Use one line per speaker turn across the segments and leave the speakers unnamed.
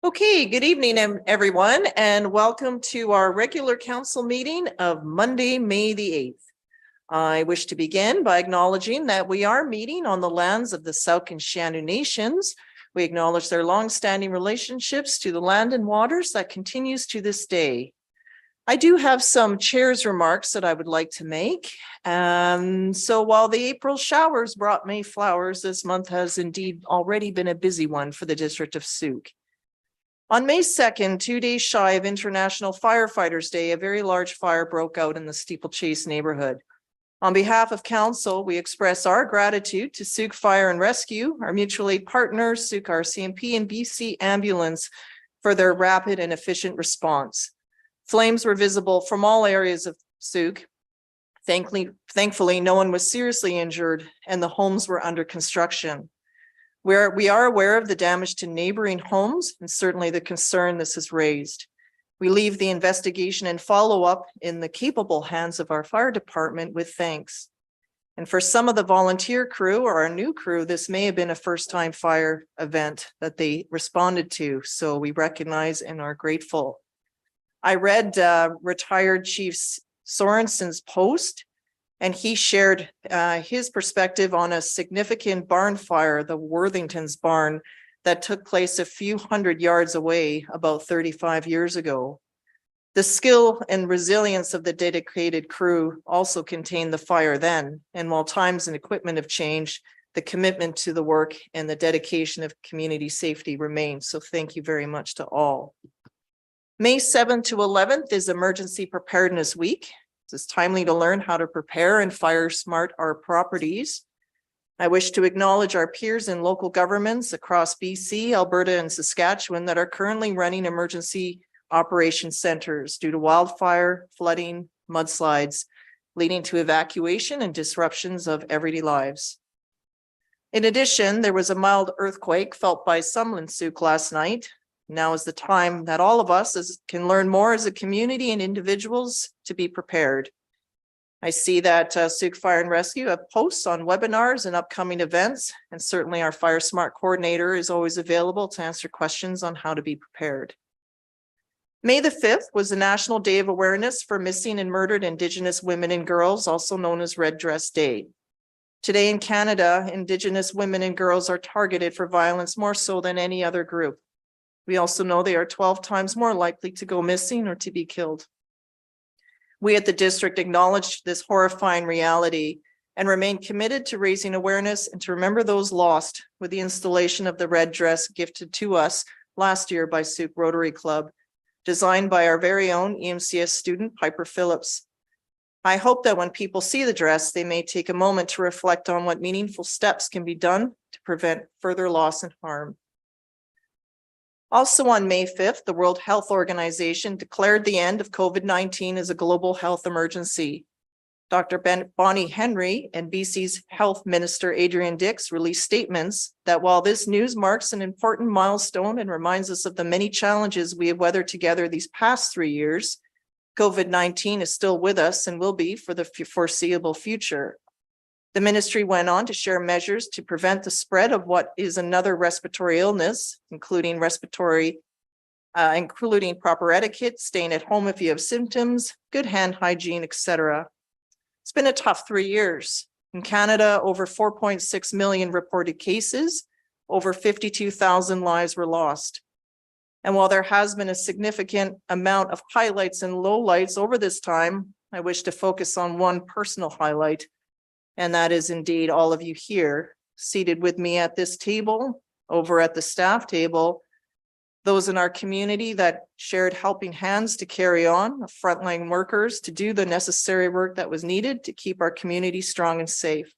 Okay, good evening, everyone, and welcome to our regular council meeting of Monday, May the 8th. I wish to begin by acknowledging that we are meeting on the lands of the Saucon Nations. We acknowledge their longstanding relationships to the land and waters that continues to this day. I do have some chair's remarks that I would like to make. So while the April showers brought May flowers, this month has indeed already been a busy one for the District of Sauk. On May 2nd, 2 days shy of International Firefighters Day, a very large fire broke out in the Steeplechase neighborhood. On behalf of council, we express our gratitude to Sauk Fire and Rescue, our mutual aid partners, Sauk RCMP and BC Ambulance for their rapid and efficient response. Flames were visible from all areas of Sauk. Thankfully, no one was seriously injured and the homes were under construction. We are aware of the damage to neighboring homes and certainly the concern this has raised. We leave the investigation and follow-up in the capable hands of our fire department with thanks. And for some of the volunteer crew or our new crew, this may have been a first-time fire event that they responded to, so we recognize and are grateful. I read retired Chief Sorensen's post, and he shared his perspective on a significant barn fire, the Worthington's barn, that took place a few hundred yards away about 35 years ago. The skill and resilience of the dedicated crew also contained the fire then, and while times and equipment have changed, the commitment to the work and the dedication of community safety remains. So thank you very much to all. May 7th to 11th is Emergency Preparedness Week. It's timely to learn how to prepare and fire smart our properties. I wish to acknowledge our peers in local governments across BC, Alberta, and Saskatchewan that are currently running emergency operation centers due to wildfire, flooding, mudslides, leading to evacuation and disruptions of everyday lives. In addition, there was a mild earthquake felt by some in Sauk last night. Now is the time that all of us can learn more as a community and individuals to be prepared. I see that Sauk Fire and Rescue have posts on webinars and upcoming events, and certainly our Fire Smart coordinator is always available to answer questions on how to be prepared. May the 5th was the National Day of Awareness for Missing and Murdered Indigenous Women and Girls, also known as Red Dress Day. Today in Canada, Indigenous women and girls are targeted for violence more so than any other group. We also know they are 12 times more likely to go missing or to be killed. We at the district acknowledge this horrifying reality and remain committed to raising awareness and to remember those lost with the installation of the red dress gifted to us last year by Sauk Rotary Club, designed by our very own EMCS student, Piper Phillips. I hope that when people see the dress, they may take a moment to reflect on what meaningful steps can be done to prevent further loss and harm. Also on May 5th, the World Health Organization declared the end of COVID-19 as a global health emergency. Dr. Bonnie Henry and BC's Health Minister Adrian Dix released statements that while this news marks an important milestone and reminds us of the many challenges we have weathered together these past 3 years, COVID-19 is still with us and will be for the foreseeable future. The ministry went on to share measures to prevent the spread of what is another respiratory illness, including proper etiquette, staying at home if you have symptoms, good hand hygiene, etc. It's been a tough 3 years. In Canada, over 4.6 million reported cases, over 52,000 lives were lost. And while there has been a significant amount of highlights and lowlights over this time, I wish to focus on one personal highlight. And that is indeed all of you here seated with me at this table, over at the staff table, those in our community that shared helping hands to carry on, the frontline workers to do the necessary work that was needed to keep our community strong and safe.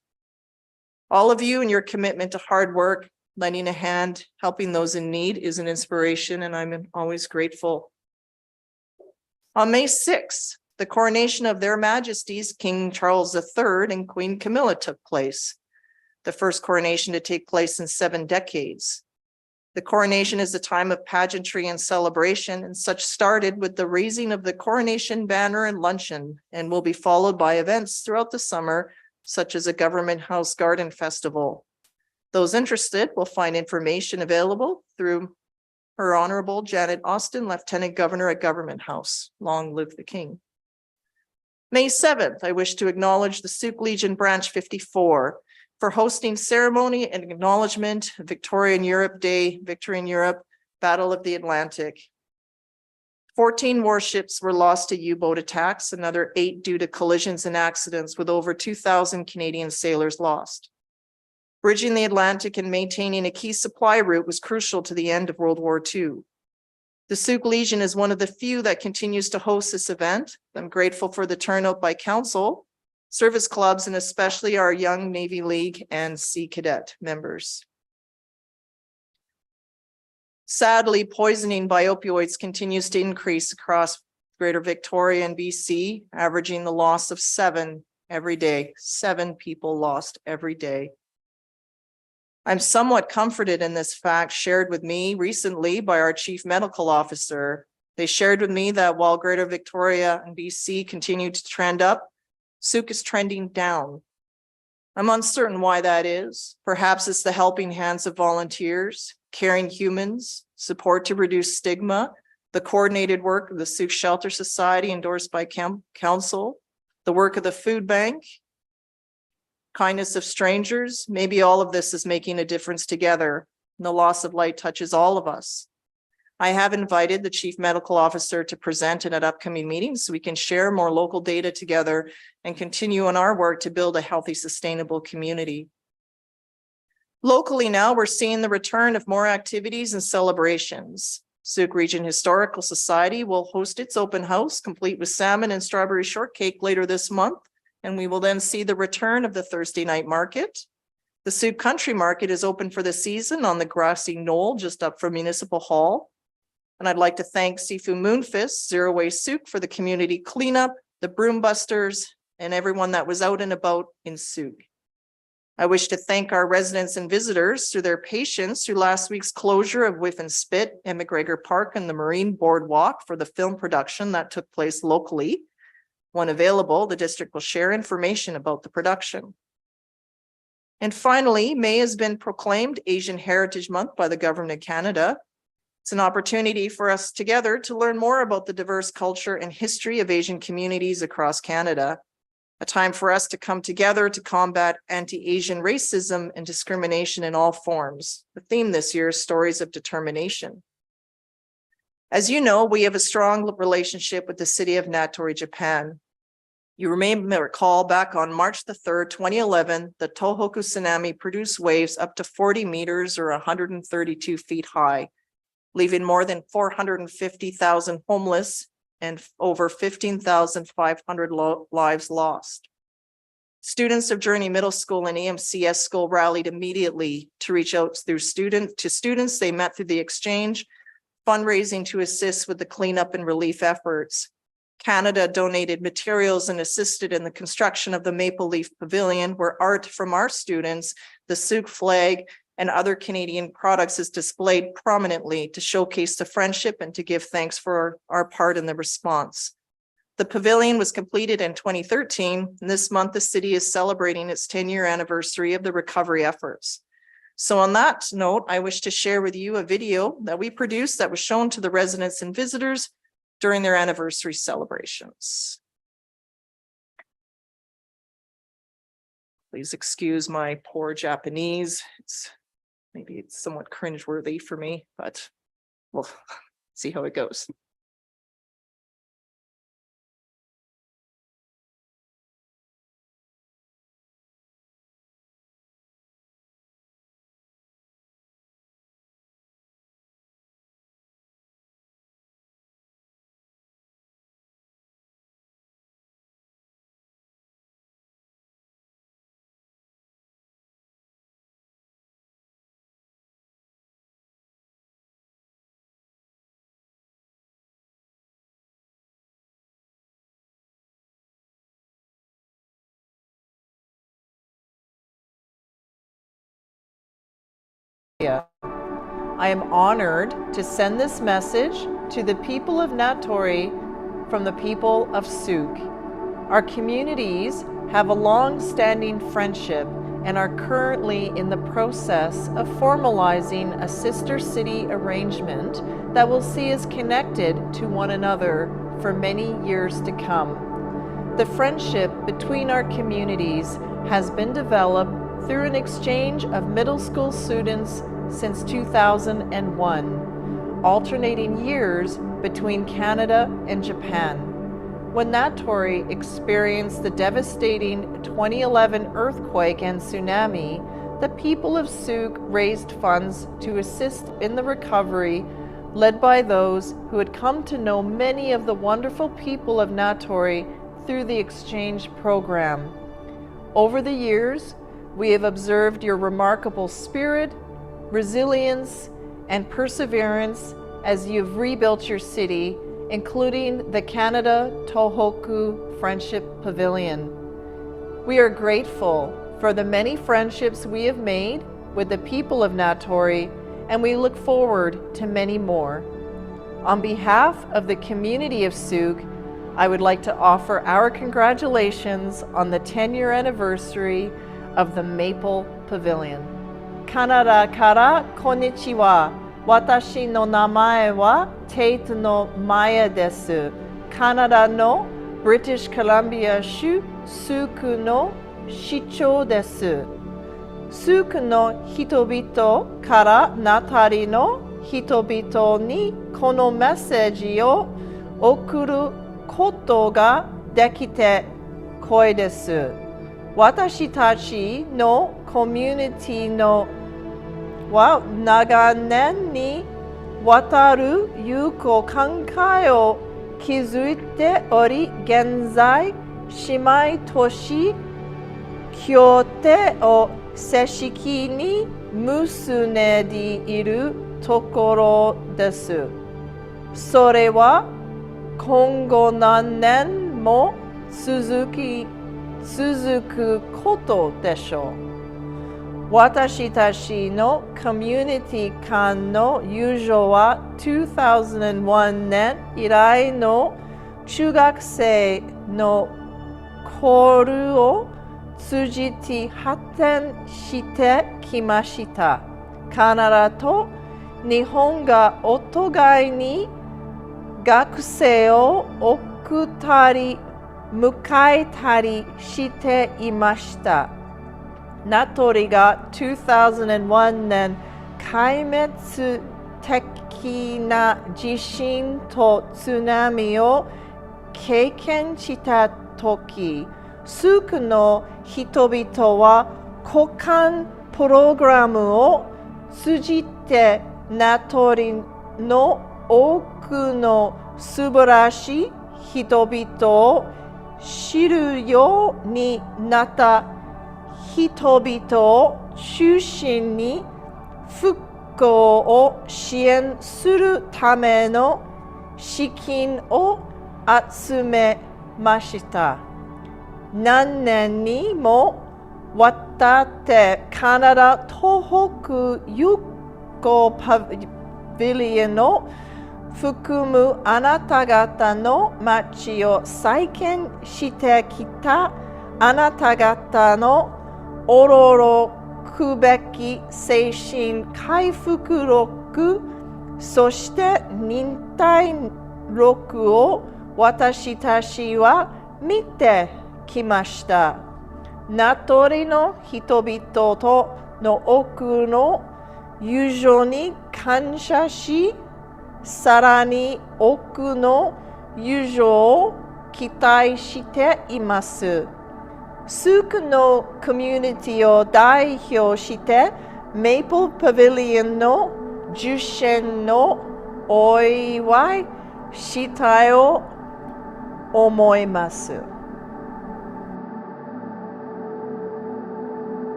All of you and your commitment to hard work, lending a hand, helping those in need is an inspiration, and I'm always grateful. On May 6th, the coronation of their Majesties, King Charles III and Queen Camilla took place, the first coronation to take place in 7 decades. The coronation is a time of pageantry and celebration, and such started with the raising of the coronation banner and luncheon, and will be followed by events throughout the summer, such as a Government House Garden Festival. Those interested will find information available through Her Honorable Janet Austin, Lieutenant Governor at Government House. Long live the King. May 7th, I wish to acknowledge the Sauk Legion Branch 54 for hosting ceremony and acknowledgement of Victoria in Europe Day, Victory in Europe, Battle of the Atlantic. 14 warships were lost to U-boat attacks, another 8 due to collisions and accidents, with over 2,000 Canadian sailors lost. Bridging the Atlantic and maintaining a key supply route was crucial to the end of World War II. The Sauk Legion is one of the few that continues to host this event. I'm grateful for the turnout by council, service clubs, and especially our Young Navy League and Sea Cadet members. Sadly, poisoning by opioids continues to increase across Greater Victoria and BC, averaging the loss of 7 every day. 7 people lost every day. I'm somewhat comforted in this fact shared with me recently by our Chief Medical Officer. They shared with me that while Greater Victoria and BC continue to trend up, Sauk is trending down. I'm uncertain why that is. Perhaps it's the helping hands of volunteers, caring humans, support to reduce stigma, the coordinated work of the Sauk Shelter Society endorsed by council, the work of the food bank, kindness of strangers. Maybe all of this is making a difference together. And the loss of light touches all of us. I have invited the Chief Medical Officer to present at upcoming meetings so we can share more local data together and continue on our work to build a healthy, sustainable community. Locally now, we're seeing the return of more activities and celebrations. Sauk Region Historical Society will host its open house, complete with salmon and strawberry shortcake, later this month, and we will then see the return of the Thursday night market. The Sauk Country Market is open for the season on the grassy knoll just up from Municipal Hall. And I'd like to thank Sifu Moonfist, Zero Waste Sauk, for the community cleanup, the broom busters, and everyone that was out and about in Sauk. I wish to thank our residents and visitors through their patience through last week's closure of Whiff and Spit and McGregor Park and the Marine Boardwalk for the film production that took place locally. When available, the district will share information about the production. And finally, May has been proclaimed Asian Heritage Month by the Government of Canada. It's an opportunity for us together to learn more about the diverse culture and history of Asian communities across Canada. A time for us to come together to combat anti-Asian racism and discrimination in all forms. The theme this year is Stories of Determination. As you know, we have a strong relationship with the city of Natori, Japan. You may recall back on March the 3rd, 2011, the Tohoku tsunami produced waves up to 40 meters or 132 feet high, leaving more than 450,000 homeless and over 15,500 lives lost. Students of Journey Middle School and EMCS School rallied immediately to reach out to students they met through the exchange, fundraising to assist with the cleanup and relief efforts. Canada donated materials and assisted in the construction of the Maple Leaf Pavilion, where art from our students, the Sauk flag, and other Canadian products is displayed prominently to showcase the friendship and to give thanks for our part in the response. The pavilion was completed in 2013, and this month the city is celebrating its 10-year anniversary of the recovery efforts. So on that note, I wish to share with you a video that we produced that was shown to the residents and visitors during their anniversary celebrations. Please excuse my poor Japanese. Maybe it's somewhat cringeworthy for me, but we'll see how it goes. I am honored to send this message to the people of Natori from the people of Sauk. Our communities have a long-standing friendship and are currently in the process of formalizing a sister city arrangement that will see us connected to one another for many years to come. The friendship between our communities has been developed through an exchange of middle school students since 2001, alternating years between Canada and Japan. When Natori experienced the devastating 2011 earthquake and tsunami, the people of Sooke raised funds to assist in the recovery, led by those who had come to know many of the wonderful people of Natori through the exchange program. Over the years, we have observed your remarkable spirit, resilience, and perseverance as you've rebuilt your city, including the Canada Tohoku Friendship Pavilion. We are grateful for the many friendships we have made with the people of Natori, and we look forward to many more. On behalf of the community of Sooke, I would like to offer our congratulations on the 10-year anniversary of the Maple Pavilion. Kanada kara konnichiwa. Watashi no namae wa Tate no Maya desu. Kanada no British Columbia shu Sooke no shichou desu. Sooke no hitobito kara Natari no hitobito ni kono message o okuru koto ga dekite koi desu. Watashi tachi no community no wa naganen ni wataru yuko kankai o kizuite ori genzai shimai toshi kyote o seshiki ni musune iru tokoro desu. Sore wa kongo nannen mo suzuku koto desho. Watashi tachi no community kan no yūjō wa 2001 nen irai no chugakusei no koru o tsujiti hatten shite kimashita. Kanada to Nihon ga otogai ni gakusei o okutari mukaetari shite imashita. Natori ga 2001 nen kaimetsu teki na jishin to tsunami o keiken shita toki, Sooke no hitobito wa kokan programu o tsujite Natori no oku no subarashi hitobito o shiru you ni natta hitobito o chūshin ni fukkou o shien suru tame no shikin o atsumemashita. Nannen ni mo watate Kanada Tohoku Yuko Pavilion no fukumu anatagata no machi o saiken shite kita anatagata no ororo kubeki seishin kaifuku roku soshite nintai roku o watashi tachi wa mite kimashita. Natori no hitobito to no oku no yūjō ni kansha shi, sarani oku no yūjō o kitai shite imasu. Sooke no community o daihyou shite Maple Pavilion no jushen no oiwai shitai o omoimasu.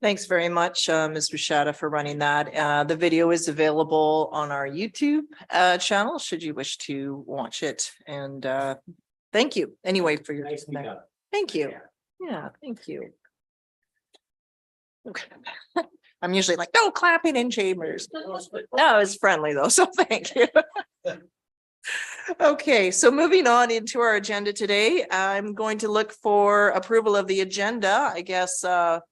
Thanks very much, Ms. Rushada, for running that. The video is available on our YouTube channel, should you wish to watch it. And thank you anyway for your. Thank you. Yeah, thank you. Okay. I'm usually like, no clapping in chambers. No, it's friendly though, so thank you. Okay, so moving on into our agenda today, I'm going to look for approval of the agenda. I guess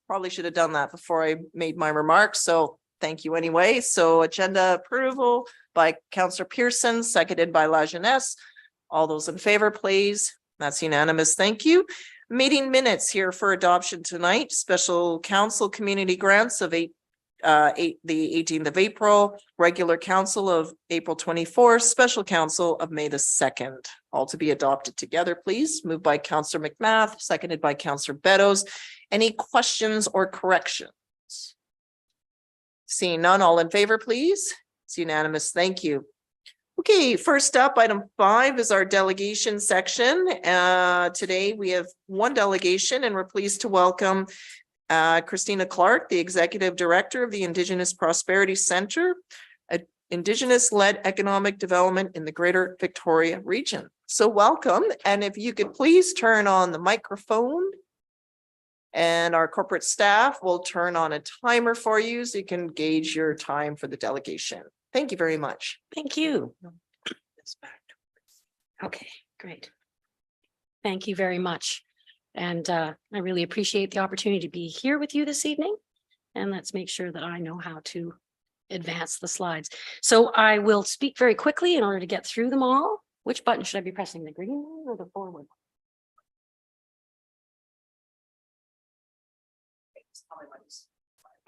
probably should have done that before I made my remarks, so thank you anyway. So agenda approval by Councillor Pearson, seconded by Lajeunesse. All those in favor, please. That's unanimous. Thank you. Meeting minutes here for adoption tonight. Special council community grants of the 18th of April, regular council of April 24th, special council of May the 2nd, all to be adopted together, please. Moved by Councillor McMath, seconded by Councillor Beddoes. Any questions or corrections? Seeing none, all in favor, please. It's unanimous. Thank you. Okay, first up, item 5 is our delegation section. Today we have one delegation and we're pleased to welcome Christina Clark, the Executive Director of the Indigenous Prosperity Center, Indigenous-led economic development in the Greater Victoria region. So welcome, and if you could please turn on the microphone, and our corporate staff will turn on a timer for you so you can gauge your time for the delegation. Thank you very much.
Thank you. Okay, great. Thank you very much. And I really appreciate the opportunity to be here with you this evening. And let's make sure that I know how to advance the slides. So I will speak very quickly in order to get through them all. Which button should I be pressing, the green one or the forward?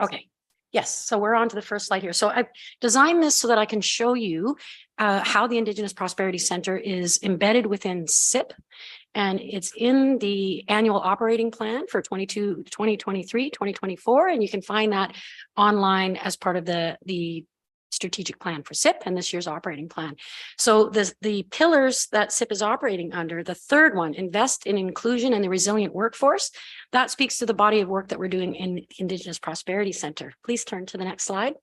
Okay. Yes, so we're on to the first slide here. So I've designed this so that I can show you how the Indigenous Prosperity Center is embedded within CIP, and it's in the annual operating plan for 2023, 2024, and you can find that online as part of the strategic plan for CIP and this year's operating plan. So the pillars that CIP is operating under, the third one, invest in inclusion and the resilient workforce, that speaks to the body of work that we're doing in the Indigenous Prosperity Center. Please turn to the next slide.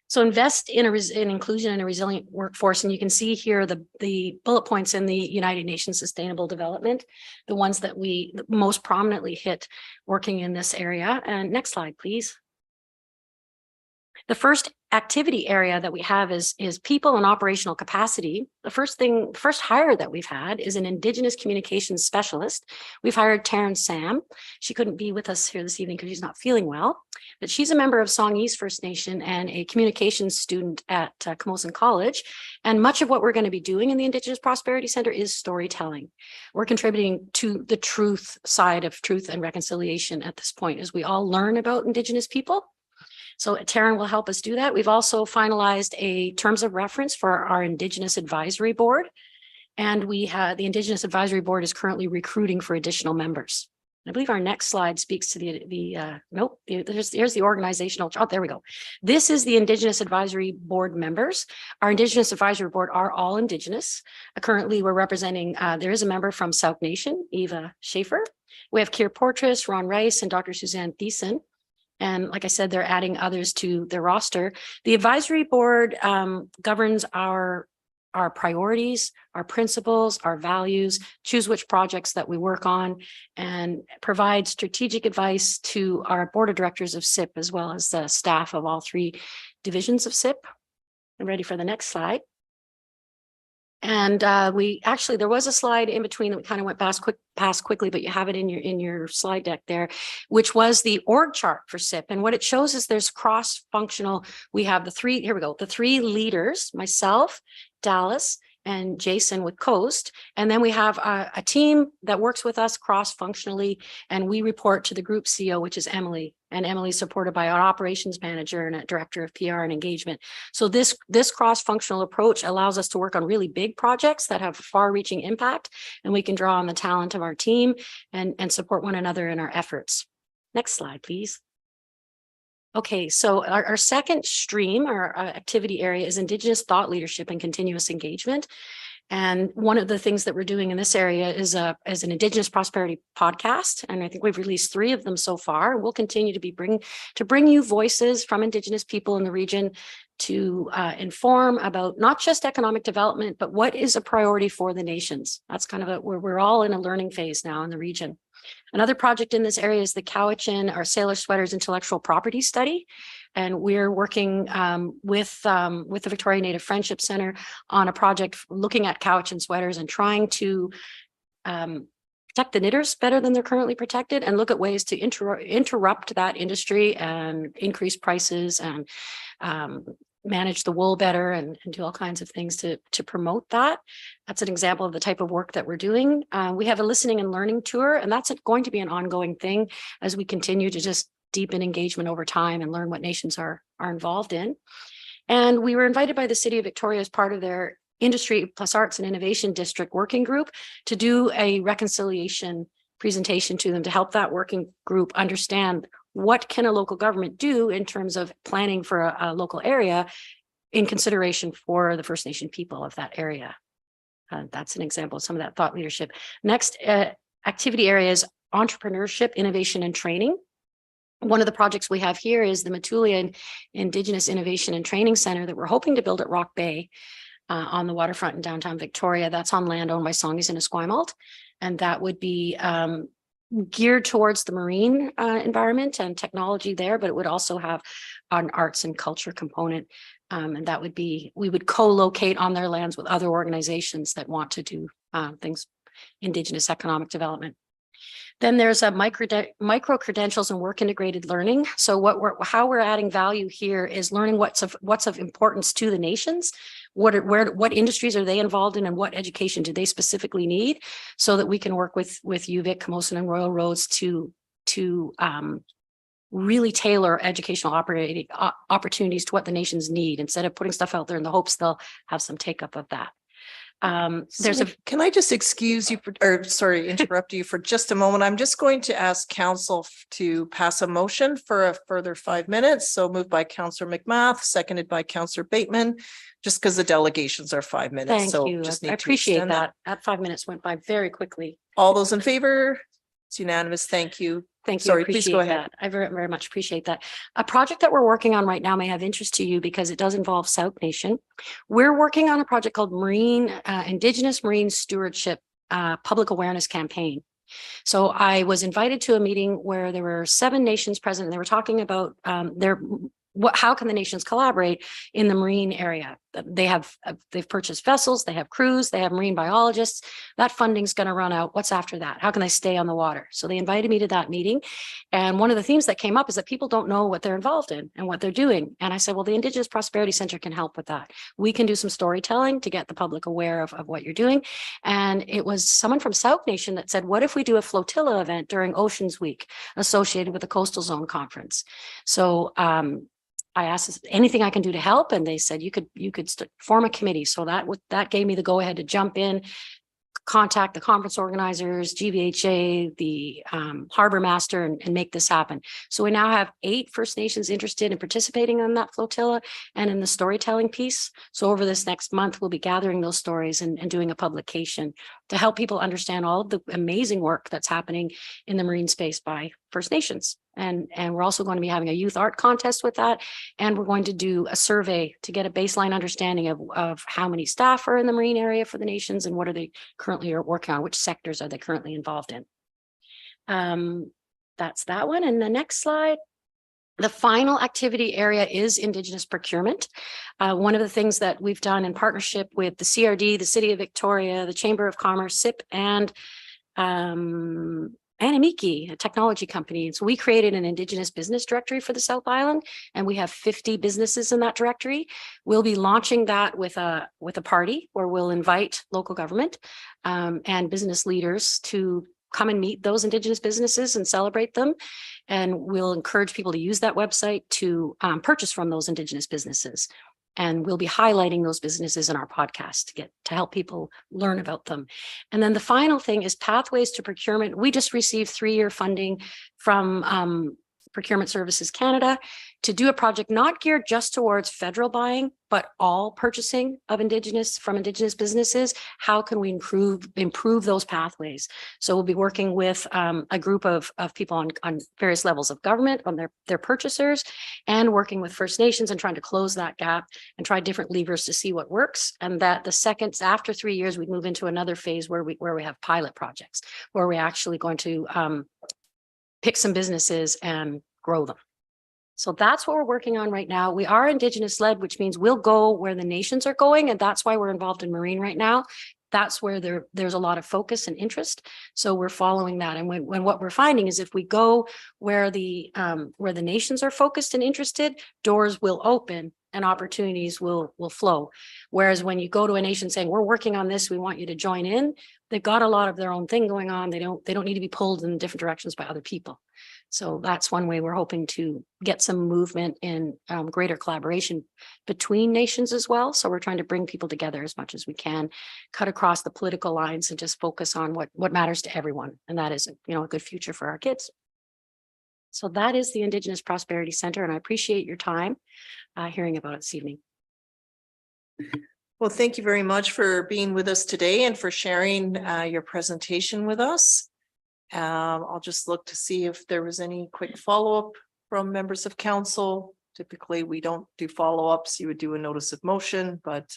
So invest in inclusion and a resilient workforce. And you can see here the bullet points in the United Nations Sustainable Development, the ones that we most prominently hit working in this area. And next slide, please. The first activity area that we have is people and operational capacity. The first hire that we've had is an Indigenous communications specialist. We've hired Taryn Sam. She couldn't be with us here this evening because she's not feeling well, but she's a member of Song East First Nation and a communications student at Camosun College. And much of what we're going to be doing in the Indigenous Prosperity Center is storytelling. We're contributing to the truth side of truth and reconciliation at this point as we all learn about Indigenous people. So Taryn will help us do that. We've also finalized a terms of reference for our Indigenous Advisory Board. And we have the Indigenous Advisory Board is currently recruiting for additional members. I believe our next slide speaks to here's the organizational, oh, there we go. This is the Indigenous Advisory Board members. Our Indigenous Advisory Board are all Indigenous. Currently, we're representing, there is a member from Sauk Nation, Eva Schaefer. We have Keir Portress, Ron Rice, and Dr. Suzanne Thiessen. And like I said, they're adding others to their roster. The advisory board governs our priorities, our principles, our values, choose which projects that we work on, and provide strategic advice to our board of directors of CIP, as well as the staff of all 3 divisions of CIP. I'm ready for the next slide. And there was a slide in between that we kind of went past quickly, but you have it in your slide deck there, which was the org chart for CIP. And what it shows is there's cross-functional. We have the 3 leaders, myself, Dallas, and Jason with Coast. And then we have a team that works with us cross-functionally, and we report to the group CEO, which is Emily. And Emily's supported by our operations manager and a director of PR and engagement. So this cross-functional approach allows us to work on really big projects that have far-reaching impact, and we can draw on the talent of our team and support one another in our efforts. Next slide, please. Okay, so our second stream, our activity area, is Indigenous thought leadership and continuous engagement. And one of the things that we're doing in this area is an Indigenous Prosperity podcast. And I think we've released 3 of them so far. We'll continue to bring you voices from Indigenous people in the region to inform about not just economic development, but what is a priority for the nations. That's kind of where we're all in a learning phase now in the region. Another project in this area is the Cowichan, our Sailor Sweaters Intellectual Property Study. And we're working with the Victoria Native Friendship Center on a project looking at Cowichan sweaters and trying to protect the knitters better than they're currently protected, and look at ways to interrupt that industry and increase prices and manage the wool better and do all kinds of things to promote that. That's an example of the type of work that we're doing. We have a listening and learning tour, and that's going to be an ongoing thing as we continue to just deepen engagement over time and learn what nations are involved in. And we were invited by the City of Victoria as part of their Industry plus Arts and Innovation District Working Group to do a reconciliation presentation to them to help that working group understand what can a local government do in terms of planning for a local area in consideration for the First Nation people of that area. That's an example of some of that thought leadership. Next activity area is entrepreneurship, innovation, and training. One of the projects we have here is the Matulia Indigenous Innovation and Training Center that we're hoping to build at Rock Bay on the waterfront in downtown Victoria. That's on land owned by Songhees and Esquimalt. And that would be geared towards the marine environment and technology there, but it would also have an arts and culture component. And that would be, we would co-locate on their lands with other organizations that want to do things, Indigenous economic development. Then there's a micro credentials and work integrated learning. So how we're adding value here is learning what's of importance to the nations. What industries are they involved in, and what education do they specifically need, so that we can work with UVic, Camosun, and Royal Roads to really tailor educational opportunities to what the nations need, instead of putting stuff out there in the hopes they'll have some take up of that.
Can I just excuse you interrupt you for just a moment? I'm just going to ask council to pass a motion for a further 5 minutes. So moved by Councillor McMath, seconded by Councillor Bateman, just because the delegations are 5 minutes.
Thank
So
you.
just
I
need to
appreciate
extend
that. That 5 minutes went by very quickly.
All those in favor? It's unanimous. Thank you.
Thank you.
Sorry, please go ahead.
I very much appreciate that. A project that we're working on right now may have interest to you because it does involve Sauk Nation. We're working on a project called Indigenous Marine Stewardship Public Awareness Campaign. So I was invited to a meeting where there were 7 nations present, and they were talking about how can the nations collaborate in the marine area. They've purchased vessels, they have crews, they have marine biologists. That funding's going to run out. What's after that? How can they stay on the water? So they invited me to that meeting. And one of the themes that came up is that people don't know what they're involved in and what they're doing. And I said, well, the Indigenous Prosperity Center can help with that. We can do some storytelling to get the public aware of what you're doing. And it was someone from Sauk Nation that said, what if we do a flotilla event during Oceans Week associated with the Coastal Zone Conference? So I asked anything I can do to help, and they said you could form a committee. So that gave me the go ahead to jump in, contact the conference organizers, GVHA, the harbor master, and make this happen. So we now have 8 First Nations interested in participating in that flotilla and in the storytelling piece. So over this next month, we'll be gathering those stories and doing a publication to help people understand all of the amazing work that's happening in the marine space by First Nations. And we're also going to be having a youth art contest with that. And we're going to do a survey to get a baseline understanding of how many staff are in the marine area for the nations and what are they currently working on, which sectors are they currently involved in. That's that one. And the next slide. The final activity area is Indigenous procurement. One of the things that we've done in partnership with the CRD, the City of Victoria, the Chamber of Commerce, SIP, and Anamiki, a technology company. So we created an Indigenous business directory for the South Island, and we have 50 businesses in that directory. We'll be launching that with a party where we'll invite local government and business leaders to come and meet those Indigenous businesses and celebrate them. And we'll encourage people to use that website to purchase from those Indigenous businesses. And we'll be highlighting those businesses in our podcast to help people learn about them. And then the final thing is pathways to procurement. We just received 3-year funding from Procurement Services Canada to do a project not geared just towards federal buying, but all purchasing of Indigenous from Indigenous businesses. How can we improve those pathways? So we'll be working with a group of people on various levels of government, on their purchasers, and working with First Nations and trying to close that gap and try different levers to see what works. And that the second, after 3 years, we move into another phase where we have pilot projects, where we're actually going to pick some businesses and grow them. So that's what we're working on right now. We are Indigenous led, which means we'll go where the nations are going. And that's why we're involved in Marine right now. That's where there's a lot of focus and interest. So we're following that. And when what we're finding is if we go where the nations are focused and interested, doors will open and opportunities will flow. Whereas when you go to a nation saying, we're working on this, we want you to join in, they've got a lot of their own thing going on. They don't need to be pulled in different directions by other people. So that's one way we're hoping to get some movement in greater collaboration between nations as well. So we're trying to bring people together as much as we can, cut across the political lines and just focus on what matters to everyone. And that is, a good future for our kids. So that is the Indigenous Prosperity Center. And I appreciate your time hearing about it this evening.
Well, thank you very much for being with us today and for sharing your presentation with us. I'll just look to see if there was any quick follow-up from members of council. Typically, we don't do follow-ups. You would do a notice of motion, but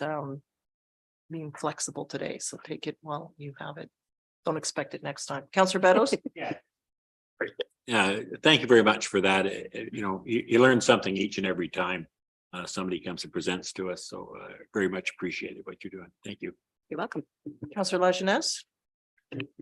being flexible today. So take it while you have it. Don't expect it next time. Councillor Beddoes?
Yeah, thank you very much for that. You learn something each and every time somebody comes and presents to us. So very much appreciated what you're doing. Thank you.
You're welcome.
Councillor Lajeunesse?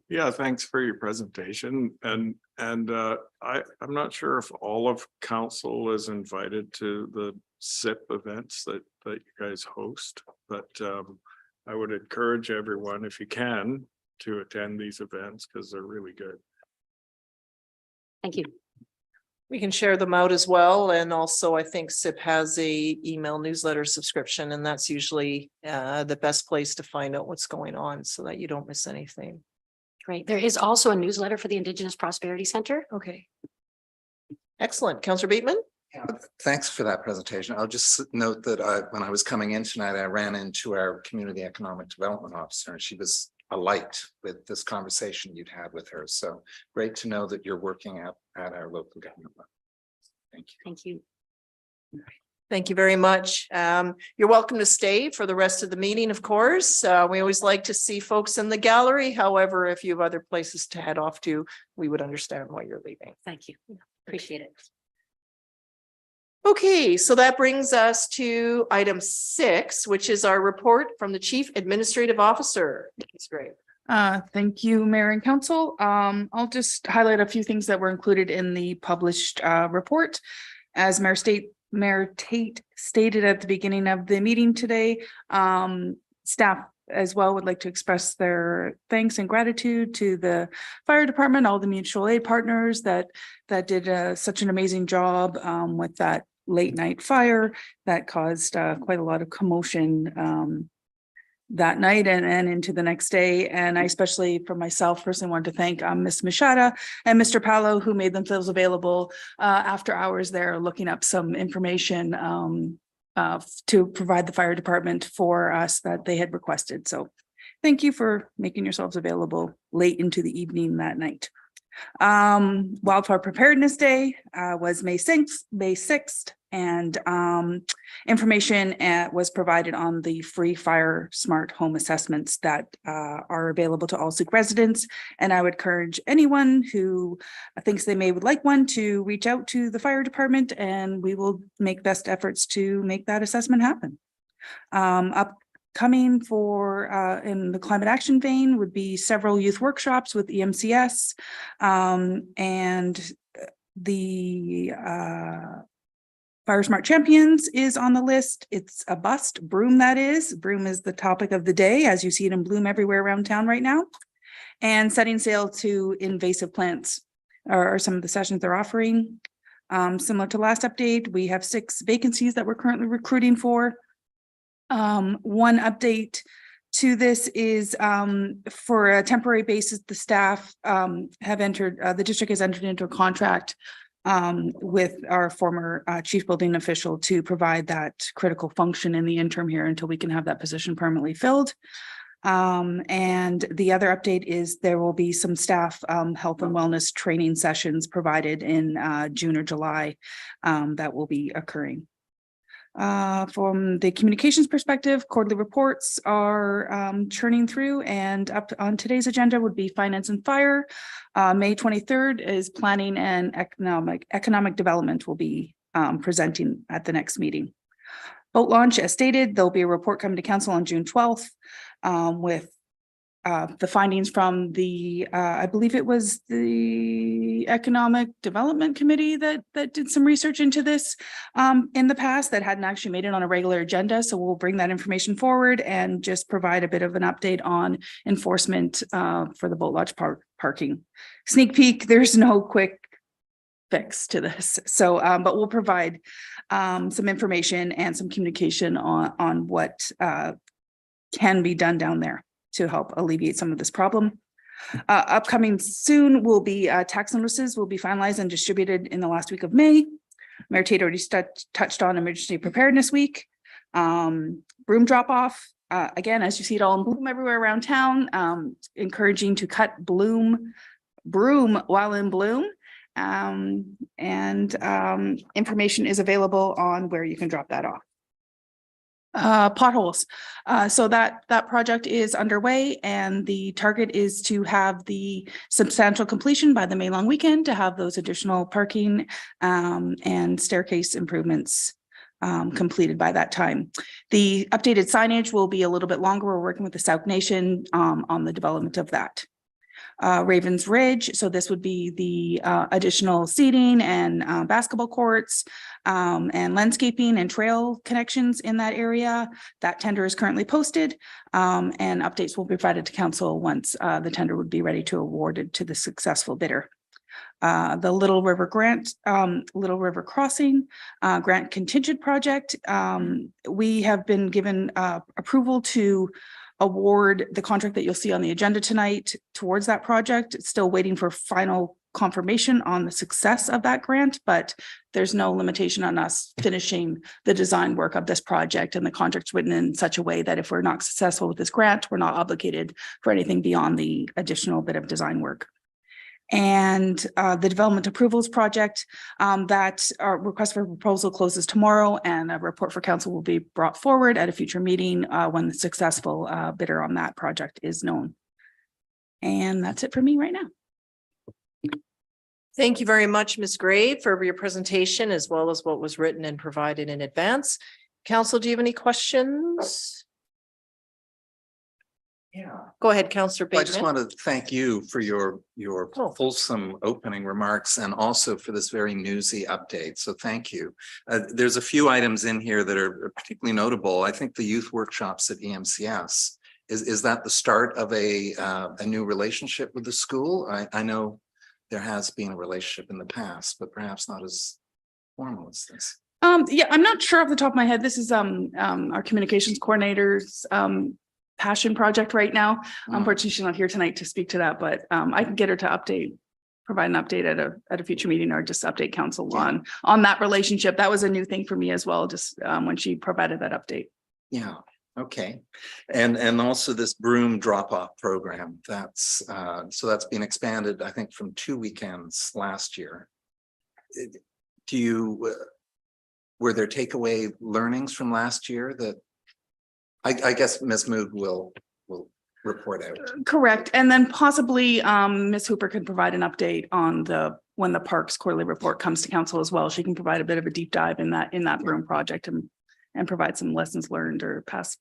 Yeah, thanks for your presentation. And I'm not sure if all of council is invited to the SIP events that you guys host, but I would encourage everyone, if you can, to attend these events because they're really good.
Thank you.
We can share them out as well. And also I think SIP has a email newsletter subscription, and that's usually the best place to find out what's going on so that you don't miss anything.
Great. There is also a newsletter for the Indigenous Prosperity Center.
Okay. Excellent. Councillor Bateman?
Thanks for that presentation. I'll just note that when I was coming in tonight, I ran into our community economic development officer, and she was alight with this conversation you'd had with her. So great to know that you're working at our local government level. Thank you.
Thank you.
Thank you very much. You're welcome to stay for the rest of the meeting, of course. We always like to see folks in the gallery. However, if you have other places to head off to, we would understand why you're leaving.
Thank you. Appreciate it.
Okay, so that brings us to item 6, which is our report from the Chief Administrative Officer. It's great.
Thank you, Mayor and Council. I'll just highlight a few things that were included in the published report. As Mayor Tate stated at the beginning of the meeting today, staff as well would like to express their thanks and gratitude to the fire department, all the mutual aid partners that did such an amazing job with that late night fire that caused quite a lot of commotion that night and into the next day. And I especially for myself personally wanted to thank Ms. Machada and Mr. Palo, who made themselves available after hours there looking up some information to provide the fire department for us that they had requested. So thank you for making yourselves available late into the evening that night. Wildfire Preparedness Day was May 6th, and information was provided on the free Fire Smart home assessments that are available to all Sooke residents. And I would encourage anyone who thinks they would like one to reach out to the fire department, and we will make best efforts to make that assessment happen. Upcoming for in the climate action vein would be several youth workshops with EMCS and the Fire Smart Champions is on the list. It's a bust, Broome that is. Broome is the topic of the day as you see it in bloom everywhere around town right now. And setting sail to invasive plants are some of the sessions they're offering. Similar to last update, we have 6 vacancies that we're currently recruiting for. One update to this is for a temporary basis, the staff have entered, the district has entered into a contract with our former chief building official to provide that critical function in the interim here until we can have that position permanently filled. And the other update is there will be some staff health and wellness training sessions provided in June or July that will be occurring. From the communications perspective, quarterly reports are churning through, and up on today's agenda would be finance and fire. May 23rd is planning and economic development will be presenting at the next meeting. Boat launch, as stated, there'll be a report coming to council on June 12th with the findings from the, I believe it was the Economic Development Committee that did some research into this in the past that hadn't actually made it on a regular agenda. So we'll bring that information forward and just provide a bit of an update on enforcement for the boat launch parking. Sneak peek, there's no quick fix to this. So, but we'll provide some information and some communication on what can be done down there to help alleviate some of this problem. Upcoming soon will be tax notices will be finalized and distributed in the last week of May. Mayor Tate already touched on Emergency Preparedness Week. Broom drop off. Again, as you see it all in bloom everywhere around town, encouraging to cut broom while in bloom. Information is available on where you can drop that off. Potholes. So that project is underway, and the target is to have the substantial completion by the May long weekend to have those additional parking and staircase improvements completed by that time. The updated signage will be a little bit longer. We're working with the Sauk Nation on the development of that. Ravens Ridge. So this would be the additional seating and basketball courts and landscaping and trail connections in that area. That tender is currently posted and updates will be provided to council once the tender would be ready to award it to the successful bidder. The Little River Grant, Little River Crossing grant contingent project. We have been given approval to award the contract that you'll see on the agenda tonight towards that project. It's still waiting for final confirmation on the success of that grant, but there's no limitation on us finishing the design work of this project, and the contract's written in such a way that if we're not successful with this grant, we're not obligated for anything beyond the additional bit of design work. And the development approvals project, that our request for proposal closes tomorrow, and a report for council will be brought forward at a future meeting when the successful bidder on that project is known. And that's it for me right now.
Thank you very much, Ms. Gray, for your presentation as well as what was written and provided in advance. Council, do you have any questions?
Yeah.
Go ahead, Councillor
I just
Bateman.
want to thank you for your
Oh.
fulsome opening remarks and also for this very newsy update. So thank you. There's a few items in here that are particularly notable. I think the youth workshops at EMCS, is that the start of a new relationship with the school? I know there has been a relationship in the past, but perhaps not as formal as this.
Yeah, I'm not sure off the top of my head. This is our communications coordinator's passion project right now. Unfortunately, she's not here tonight to speak to that, but I can get her to provide an update at a future meeting, or just update council on that relationship. That was a new thing for me as well, just when she provided that update.
Yeah, okay. And also this broom drop-off program, that's so that's been expanded, I think, from 2 weekends last year. Were there takeaway learnings from last year that I guess Ms. Moog will report out?
Correct. And then possibly Ms. Hooper could provide an update on when the parks quarterly report comes to council as well. She can provide a bit of a deep dive in that broom project and provide some lessons learned or past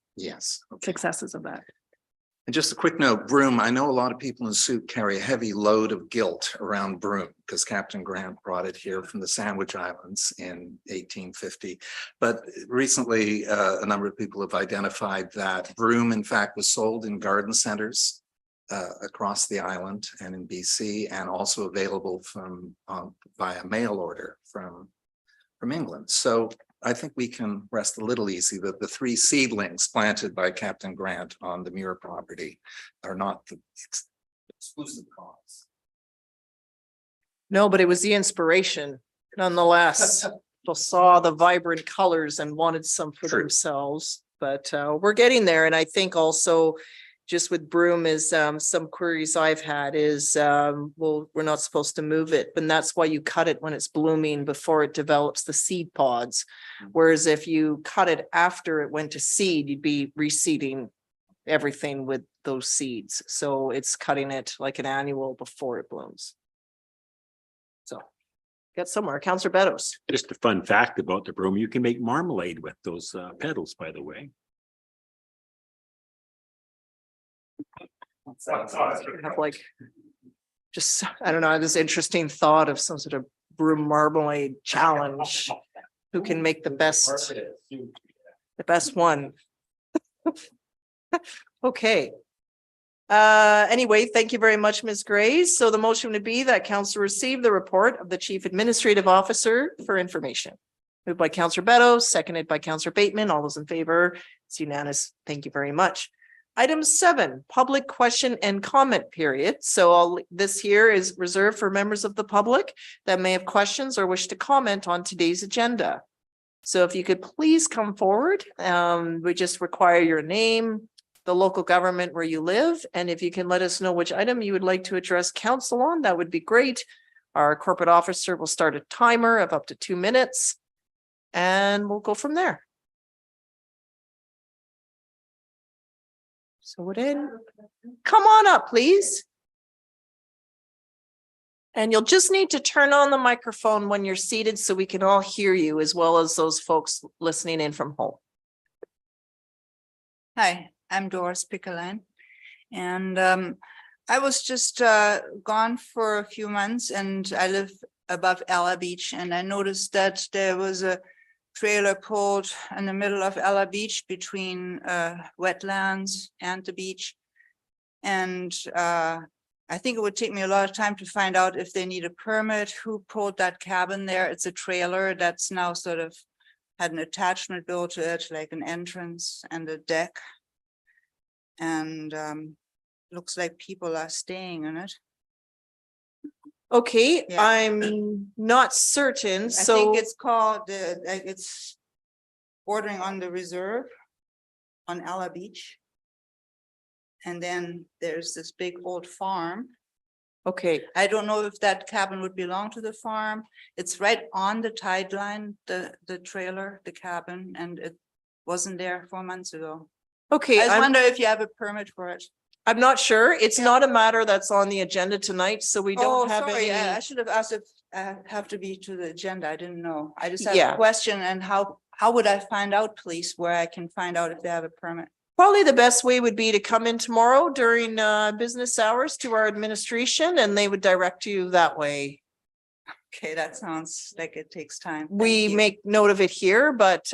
successes of that.
And just a quick note, broom, I know a lot of people in Sault carry a heavy load of guilt around broom because Captain Grant brought it here from the Sandwich Islands in 1850. But recently, a number of people have identified that broom, in fact, was sold in garden centers across the island and in BC, and also available via mail order from England. So I think we can rest a little easy that the 3 seedlings planted by Captain Grant on the Muir property are not the exclusive cause.
No, but it was the inspiration nonetheless, people saw the vibrant colors and wanted some for
True.
themselves. But we're getting there. And I think also just with broom is some queries I've had is well, we're not supposed to move it, but that's why you cut it when it's blooming before it develops the seed pods. Whereas if you cut it after it went to seed, you'd be reseeding everything with those seeds. So it's cutting it like an annual before it blooms. So get somewhere. Counselor Beddoes.
Just a fun fact about the broom, you can make marmalade with those petals, by the way.
Have like, just, I don't know, this interesting thought of some sort of broom marmalade challenge. Who can make the best one? Okay. Anyway, thank you very much, Ms. Grays. So the motion would be that council receive the report of the Chief Administrative Officer for information. Moved by Councillor Beddoes, seconded by Councillor Bateman. All those in favor? It's unanimous. Thank you very much. Item 7, public question and comment period. So this here is reserved for members of the public that may have questions or wish to comment on today's agenda. So if you could please come forward, we just require your name, the local government where you live, and if you can let us know which item you would like to address council on, that would be great. Our corporate officer will start a timer of up to 2 minutes, and we'll go from there. So it in. Come on up, please. And you'll just need to turn on the microphone when you're seated so we can all hear you, as well as those folks listening in from home.
Hi, I'm Doris Picklein, and I was just gone for a few months, and I live above Ella Beach, and I noticed that there was a trailer pulled in the middle of Ella Beach between wetlands and the beach. And I think it would take me a lot of time to find out if they need a permit, who pulled that cabin there. It's a trailer that's now sort of had an attachment built to it, like an entrance and a deck. And looks like people are staying in it.
Okay,
Yeah.
I'm not certain,
I
so
think it's called, it's bordering on the reserve on Ella Beach. And then there's this big old farm.
okay,
I don't know if that cabin would belong to the farm. It's right on the tide line, the trailer, the cabin, and it wasn't there 4 months ago.
okay.
I just wonder if you have a permit for it.
I'm not sure. It's
Yeah.
not a matter that's on the agenda tonight, so we
Oh,
don't have
sorry, I
any.
should have asked if I have to be to the agenda. I didn't know. I just have
Yeah.
a question, and how would I find out, please, where I can find out if they have a permit?
Probably the best way would be to come in tomorrow during business hours to our administration, and they would direct you that way.
Okay, that sounds like it takes time. Thank
We
you.
make note of it here, but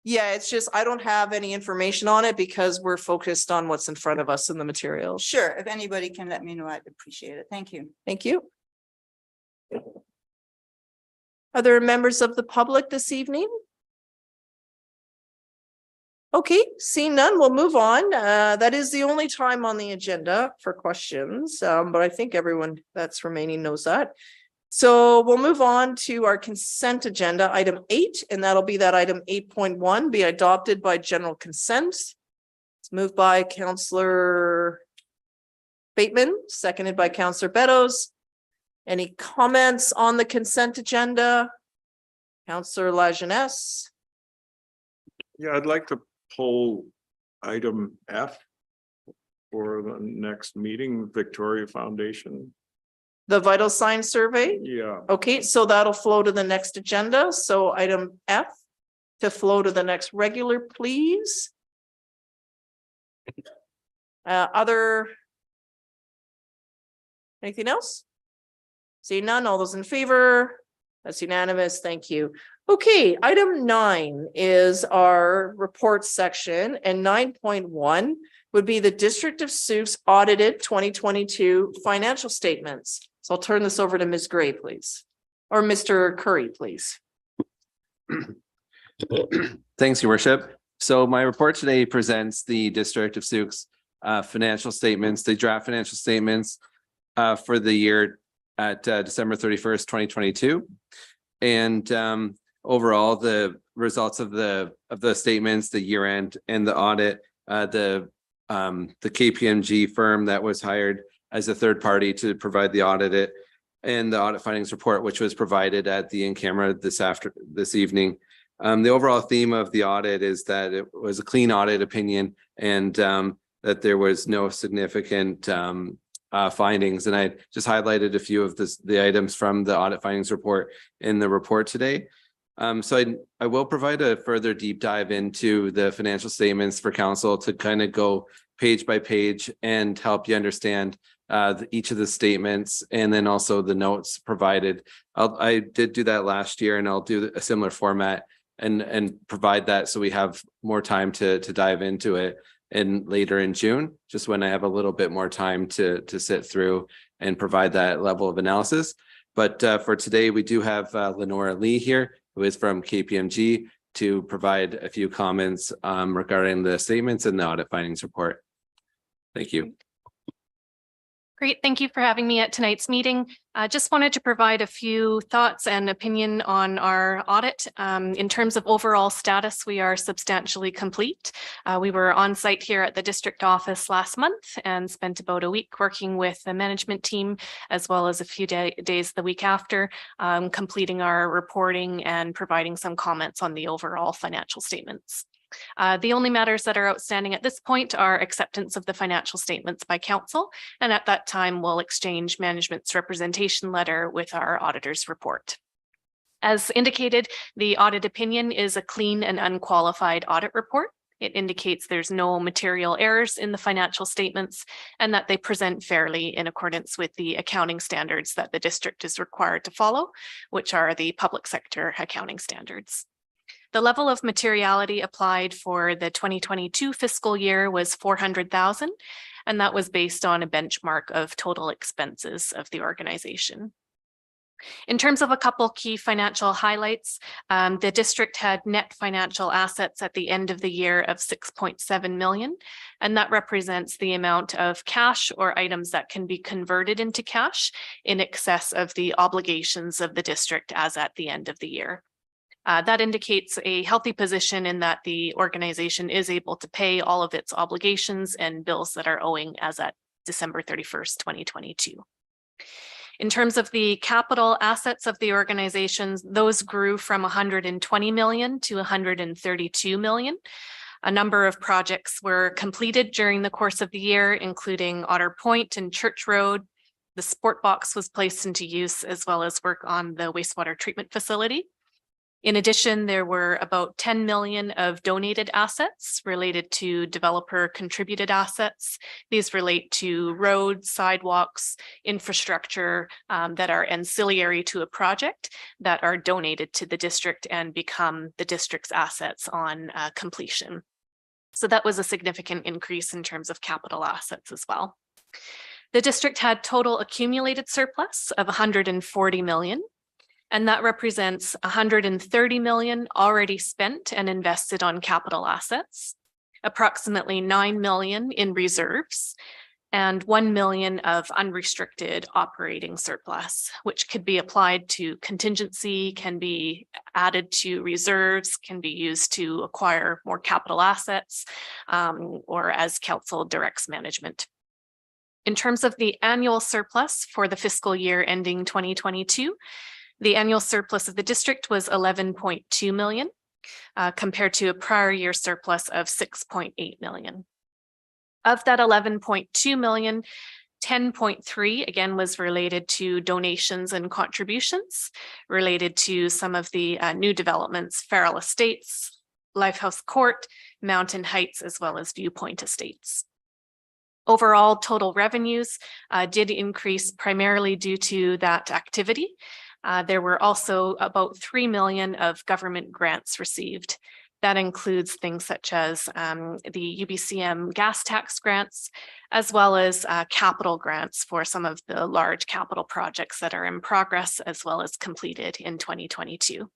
yeah, it's just, I don't have any information on it because we're focused on what's in front of us in the materials.
Sure, if anybody can let me know, I'd appreciate it. Thank you.
Thank you. Are there members of the public this evening? Okay, seeing none, we'll move on. That is the only time on the agenda for questions, but I think everyone that's remaining knows that. So we'll move on to our consent agenda, item 8, and that'll be that item 8.1 be adopted by general consent. It's moved by Councillor Bateman, seconded by Councillor Beddoes. Any comments on the consent agenda? Councillor Lajeunesse.
Yeah, I'd like to pull item F for the next meeting, Victoria Foundation.
The vital sign survey.
Yeah,
Okay, so that'll flow to the next agenda. So item F to flow to the next regular, please. Anything else? See none, all those in favor? That's unanimous. Thank you. Okay, item 9 is our report section, and 9.1 would be the District of Sault's audited 2022 financial statements. So I'll turn this over to Ms. Gray, please, or Mr. Curry, please.
Thanks, your worship. So my report today presents the District of Sault's financial statements, the draft financial statements for the year at December 31st, 2022. And overall, the results of the statements, the year end and the audit, the KPMG firm that was hired as a third party to provide the audit and the audit findings report, which was provided at the in-camera this evening. The overall theme of the audit is that it was a clean audit opinion and that there was no significant findings. And I just highlighted a few of the items from the audit findings report in the report today. So I will provide a further deep dive into the financial statements for council to kind of go page by page and help you understand each of the statements and then also the notes provided. I did do that last year and I'll do a similar format and provide that so we have more time to dive into it and later in June, just when I have a little bit more time to sit through and provide that level of analysis. But for today, we do have Lenora Lee here, who is from KPMG, to provide a few comments regarding the statements and the audit findings report. Thank you.
Great. Thank you for having me at tonight's meeting. I just wanted to provide a few thoughts and opinion on our audit. In terms of overall status, we are substantially complete. We were on site here at the district office last month and spent about a week working with the management team, as well as a few days the week after, completing our reporting and providing some comments on the overall financial statements. The only matters that are outstanding at this point are acceptance of the financial statements by council, and at that time we'll exchange management's representation letter with our auditor's report. As indicated, the audit opinion is a clean and unqualified audit report. It indicates there's no material errors in the financial statements and that they present fairly in accordance with the accounting standards that the district is required to follow, which are the public sector accounting standards. The level of materiality applied for the 2022 fiscal year was $400,000, and that was based on a benchmark of total expenses of the organization. In terms of a couple key financial highlights, the district had net financial assets at the end of the year of $6.7 million, and that represents the amount of cash or items that can be converted into cash in excess of the obligations of the district as at the end of the year. That indicates a healthy position in that the organization is able to pay all of its obligations and bills that are owing as at December 31st, 2022. In terms of the capital assets of the organizations, those grew from 120 million to 132 million. A number of projects were completed during the course of the year, including Otter Point and Church Road. The sport box was placed into use, as well as work on the wastewater treatment facility. In addition, there were about 10 million of donated assets related to developer contributed assets. These relate to roads, sidewalks, infrastructure that are ancillary to a project that are donated to the district and become the district's assets on completion. So that was a significant increase in terms of capital assets as well. The district had total accumulated surplus of 140 million. And that represents 130 million already spent and invested on capital assets, approximately 9 million in reserves, and 1 million of unrestricted operating surplus, which could be applied to contingency, can be added to reserves, can be used to acquire more capital assets, or as council directs management. In terms of the annual surplus for the fiscal year ending 2022, the annual surplus of the district was 11.2 million, compared to a prior year surplus of 6.8 million. Of that 11.2 million, 10.3 again was related to donations and contributions related to some of the new developments, Farrell Estates, Lifehouse Court, Mountain Heights, as well as Viewpoint Estates. Overall, total revenues did increase primarily due to that activity. There were also about 3 million of government grants received. That includes things such as the UBCM gas tax grants, as well as capital grants for some of the large capital projects that are in progress, as well as completed in 2022.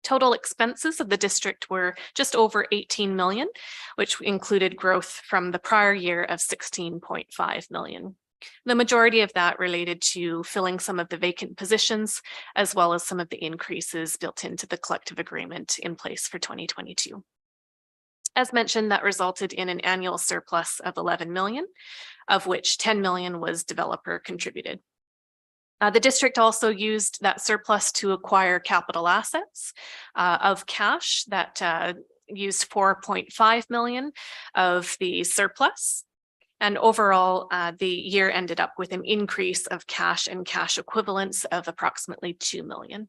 Total expenses of the district were just over 18 million, which included growth from the prior year of 16.5 million. The majority of that related to filling some of the vacant positions, as well as some of the increases built into the collective agreement in place for 2022. As mentioned, that resulted in an annual surplus of 11 million, of which 10 million was developer contributed. The district also used that surplus to acquire capital assets of cash that used 4.5 million of the surplus. And overall, the year ended up with an increase of cash and cash equivalents of approximately 2 million.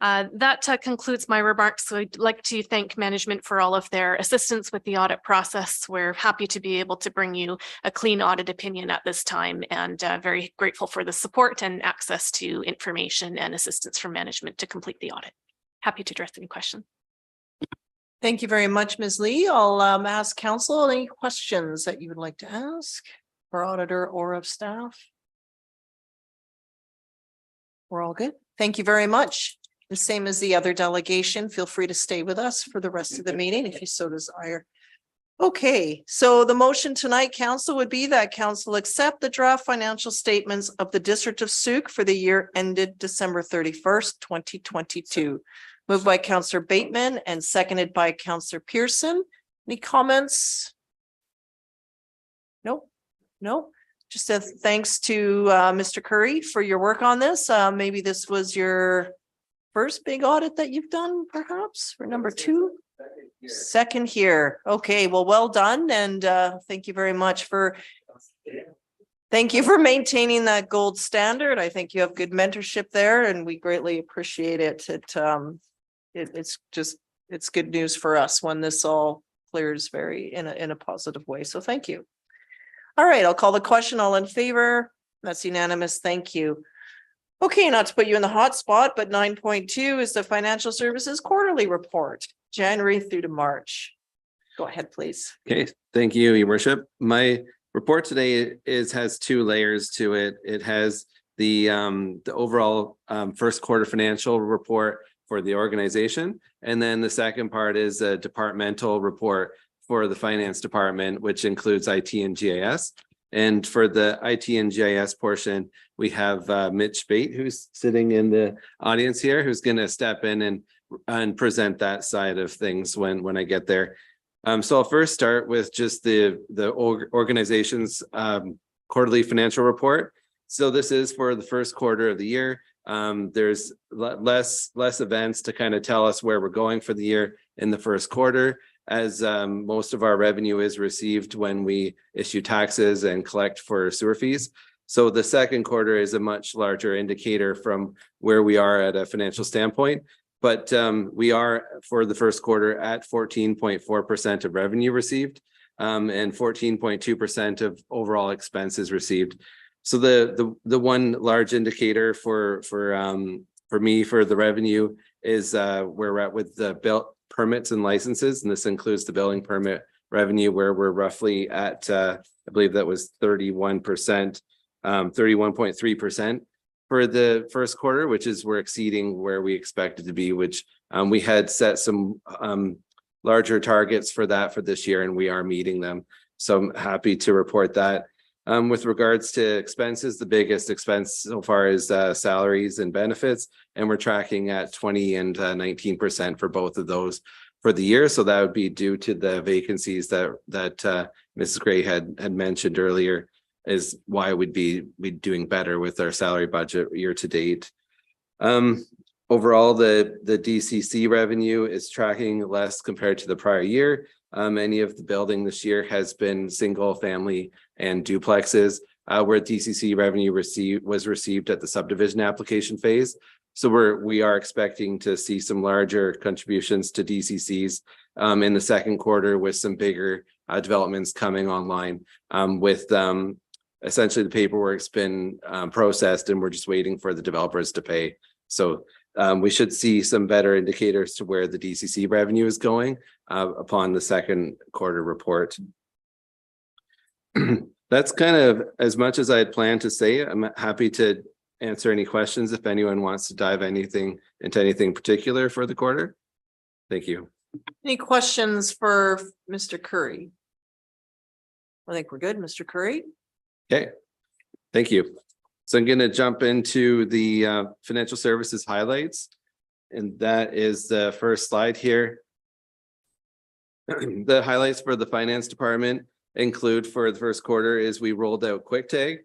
That concludes my remarks. So I'd like to thank management for all of their assistance with the audit process. We're happy to be able to bring you a clean audit opinion at this time, and very grateful for the support and access to information and assistance from management to complete the audit. Happy to address any questions.
Thank you very much, Ms. Lee. I'll ask council any questions that you would like to ask for auditor or of staff. We're all good. Thank you very much. The same as the other delegation, feel free to stay with us for the rest of the meeting if you so desire. Okay, so the motion tonight, council, would be that council accept the draft financial statements of the District of Sauk for the year ended December 31st, 2022. Moved by Councillor Bateman and seconded by Councillor Pearson. Any comments? Nope. No. Just a thanks to Mr. Curry for your work on this. Maybe this was your first big audit that you've done, perhaps, or number two? Second here. Okay, well done. And thank you very much for maintaining that gold standard. I think you have good mentorship there and we greatly appreciate it. It's good news for us when this all clears very in a positive way. So thank you. All right, I'll call the question. All in favor? That's unanimous. Thank you. Okay, not to put you in the hot spot, but 9.2 is the Financial Services Quarterly Report, January through to March. Go ahead, please.
Okay, thank you, Your Worship. My report today has two layers to it. It has the overall first quarter financial report for the organization, and then the second part is a departmental report for the finance department, which includes IT and GIS. And for the IT and GIS portion, we have Mitch Bate, who's sitting in the audience here, who's going to step in and present that side of things when I get there. So I'll first start with just the organization's quarterly financial report. So this is for the first quarter of the year. There's less events to kind of tell us where we're going for the year in the first quarter, as most of our revenue is received when we issue taxes and collect for sewer fees. So the second quarter is a much larger indicator from where we are at a financial standpoint. But we are, for the first quarter, at 14.4% of revenue received and 14.2% of overall expenses received. So the one large indicator for me for the revenue is where we're at with the bill permits and licenses, and this includes the building permit revenue, where we're roughly at I believe that was 31%, 31.3% for the first quarter, which is we're exceeding where we expected to be, which we had set some larger targets for that for this year, and we are meeting them. So I'm happy to report that. With regards to expenses, the biggest expense so far is salaries and benefits, and we're tracking at 20 and 19% for both of those for the year. So that would be due to the vacancies that Mrs. Gray had mentioned earlier, is why we'd be doing better with our salary budget year to date. Overall, the DCC revenue is tracking less compared to the prior year. Any of the building this year has been single family and duplexes, where DCC revenue was received at the subdivision application phase. So we are expecting to see some larger contributions to DCCs in the second quarter, with some bigger developments coming online, with essentially the paperwork's been processed and we're just waiting for the developers to pay. So we should see some better indicators to where the DCC revenue is going upon the second quarter report. That's kind of as much as I had planned to say. I'm happy to answer any questions if anyone wants to dive into anything particular for the quarter. Thank you.
Any questions for Mr. Curry? I think we're good, Mr. Curry.
Okay, thank you. So I'm going to jump into the financial services highlights. And that is the first slide here. The highlights for the finance department include for the first quarter is we rolled out QuickTag.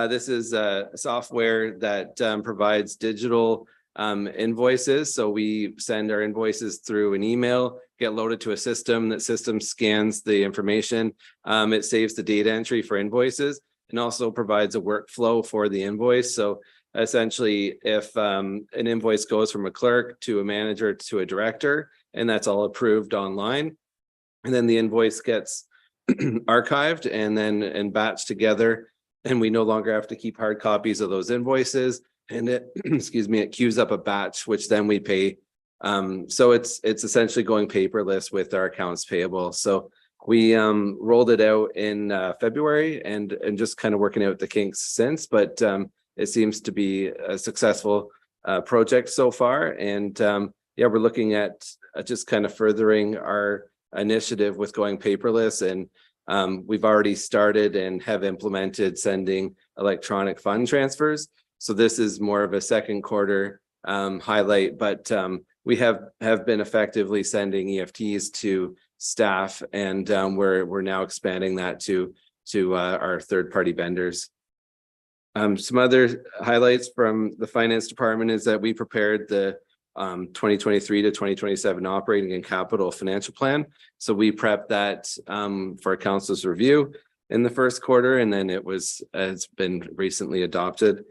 This is a software that provides digital invoices. So we send our invoices through an email, get loaded to a system. That system scans the information. It saves the data entry for invoices and also provides a workflow for the invoice. So essentially, if an invoice goes from a clerk to a manager to a director, and that's all approved online, and then the invoice gets archived and then batched together, and we no longer have to keep hard copies of those invoices. And it, excuse me, it queues up a batch, which then we pay. So it's essentially going paperless with our accounts payable. So we rolled it out in February and just kind of working out the kinks since, but it seems to be a successful project so far. And yeah, we're looking at just kind of furthering our initiative with going paperless. And we've already started and have implemented sending electronic fund transfers. So this is more of a second quarter highlight, but we have been effectively sending EFTs to staff, and we're now expanding that to our third-party vendors. Some other highlights from the finance department is that we prepared the 2023 to 2027 operating and capital financial plan. So we prepped that for council's review in the first quarter, and then it's been recently adopted.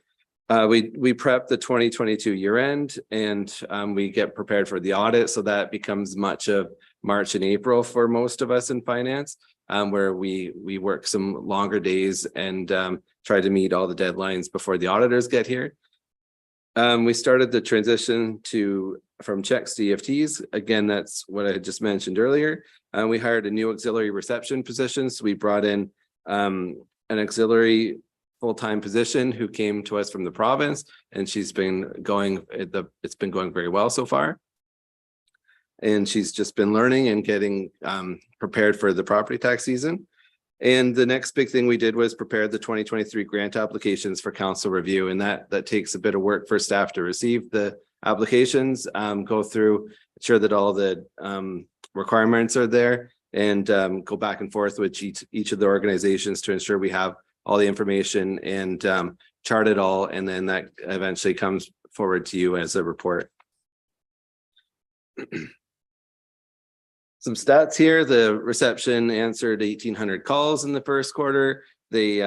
We prep the 2022 year end, and we get prepared for the audit. So that becomes much of March and April for most of us in finance, where we work some longer days and try to meet all the deadlines before the auditors get here. We started the transition from checks to EFTs. Again, that's what I had just mentioned earlier. We hired a new auxiliary reception position. So we brought in an auxiliary full-time position who came to us from the province, and it's been going very well so far. And she's just been learning and getting prepared for the property tax season. And the next big thing we did was prepare the 2023 grant applications for council review. And that takes a bit of work for staff to receive the applications, go through, ensure that all the requirements are there, and go back and forth with each of the organizations to ensure we have all the information and chart it all. And then that eventually comes forward to you as a report. Some stats here. The reception answered 1,800 calls in the first quarter. They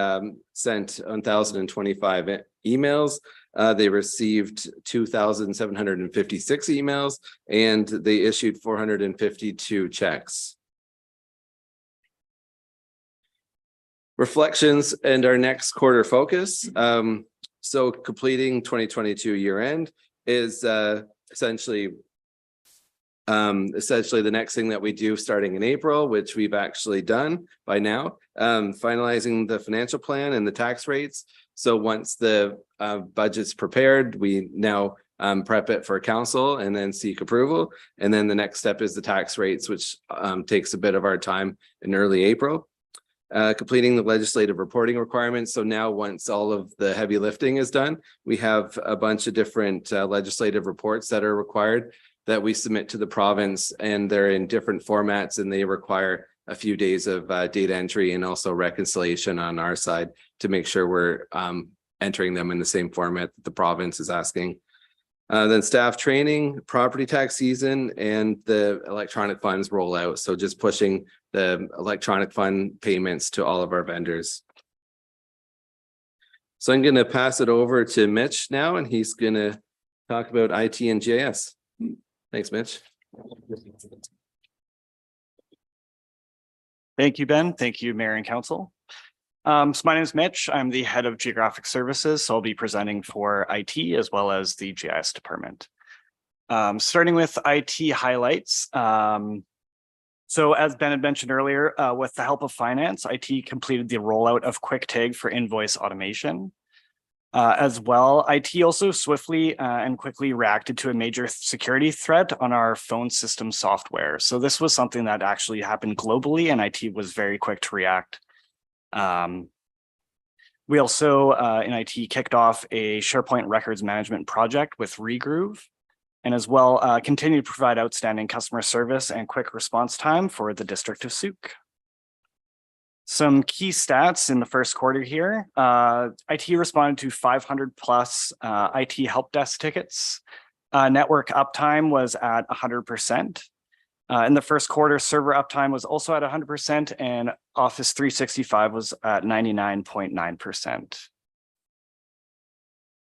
sent 1,025 emails. They received 2,756 emails, and they issued 452 checks. Reflections and our next quarter focus. So completing 2022 year end is essentially the next thing that we do starting in April, which we've actually done by now, finalizing the financial plan and the tax rates. So once the budget's prepared, we now prep it for council and then seek approval. And then the next step is the tax rates, which takes a bit of our time in early April. Completing the legislative reporting requirements. So now once all of the heavy lifting is done, we have a bunch of different legislative reports that are required that we submit to the province, and they're in different formats, and they require a few days of data entry and also reconciliation on our side to make sure we're entering them in the same format that the province is asking. Then staff training, property tax season, and the electronic funds rollout. So just pushing the electronic fund payments to all of our vendors. So I'm going to pass it over to Mitch now, and he's going to talk about IT and GIS. Thanks, Mitch.
Thank you, Ben. Thank you, Mayor and Council. So my name is Mitch. I'm the head of geographic services. So I'll be presenting for IT as well as the GIS department. Starting with IT highlights. So as Ben had mentioned earlier, with the help of finance, IT completed the rollout of QuickTag for invoice automation. As well, IT also swiftly and quickly reacted to a major security threat on our phone system software. So this was something that actually happened globally, and IT was very quick to react. We also in IT kicked off a SharePoint records management project with Regroove, and as well continue to provide outstanding customer service and quick response time for the District of Sauk. Some key stats in the first quarter here. IT responded to 500 plus IT help desk tickets. Network uptime was at 100%. In the first quarter, server uptime was also at 100% and Office 365 was at 99.9%.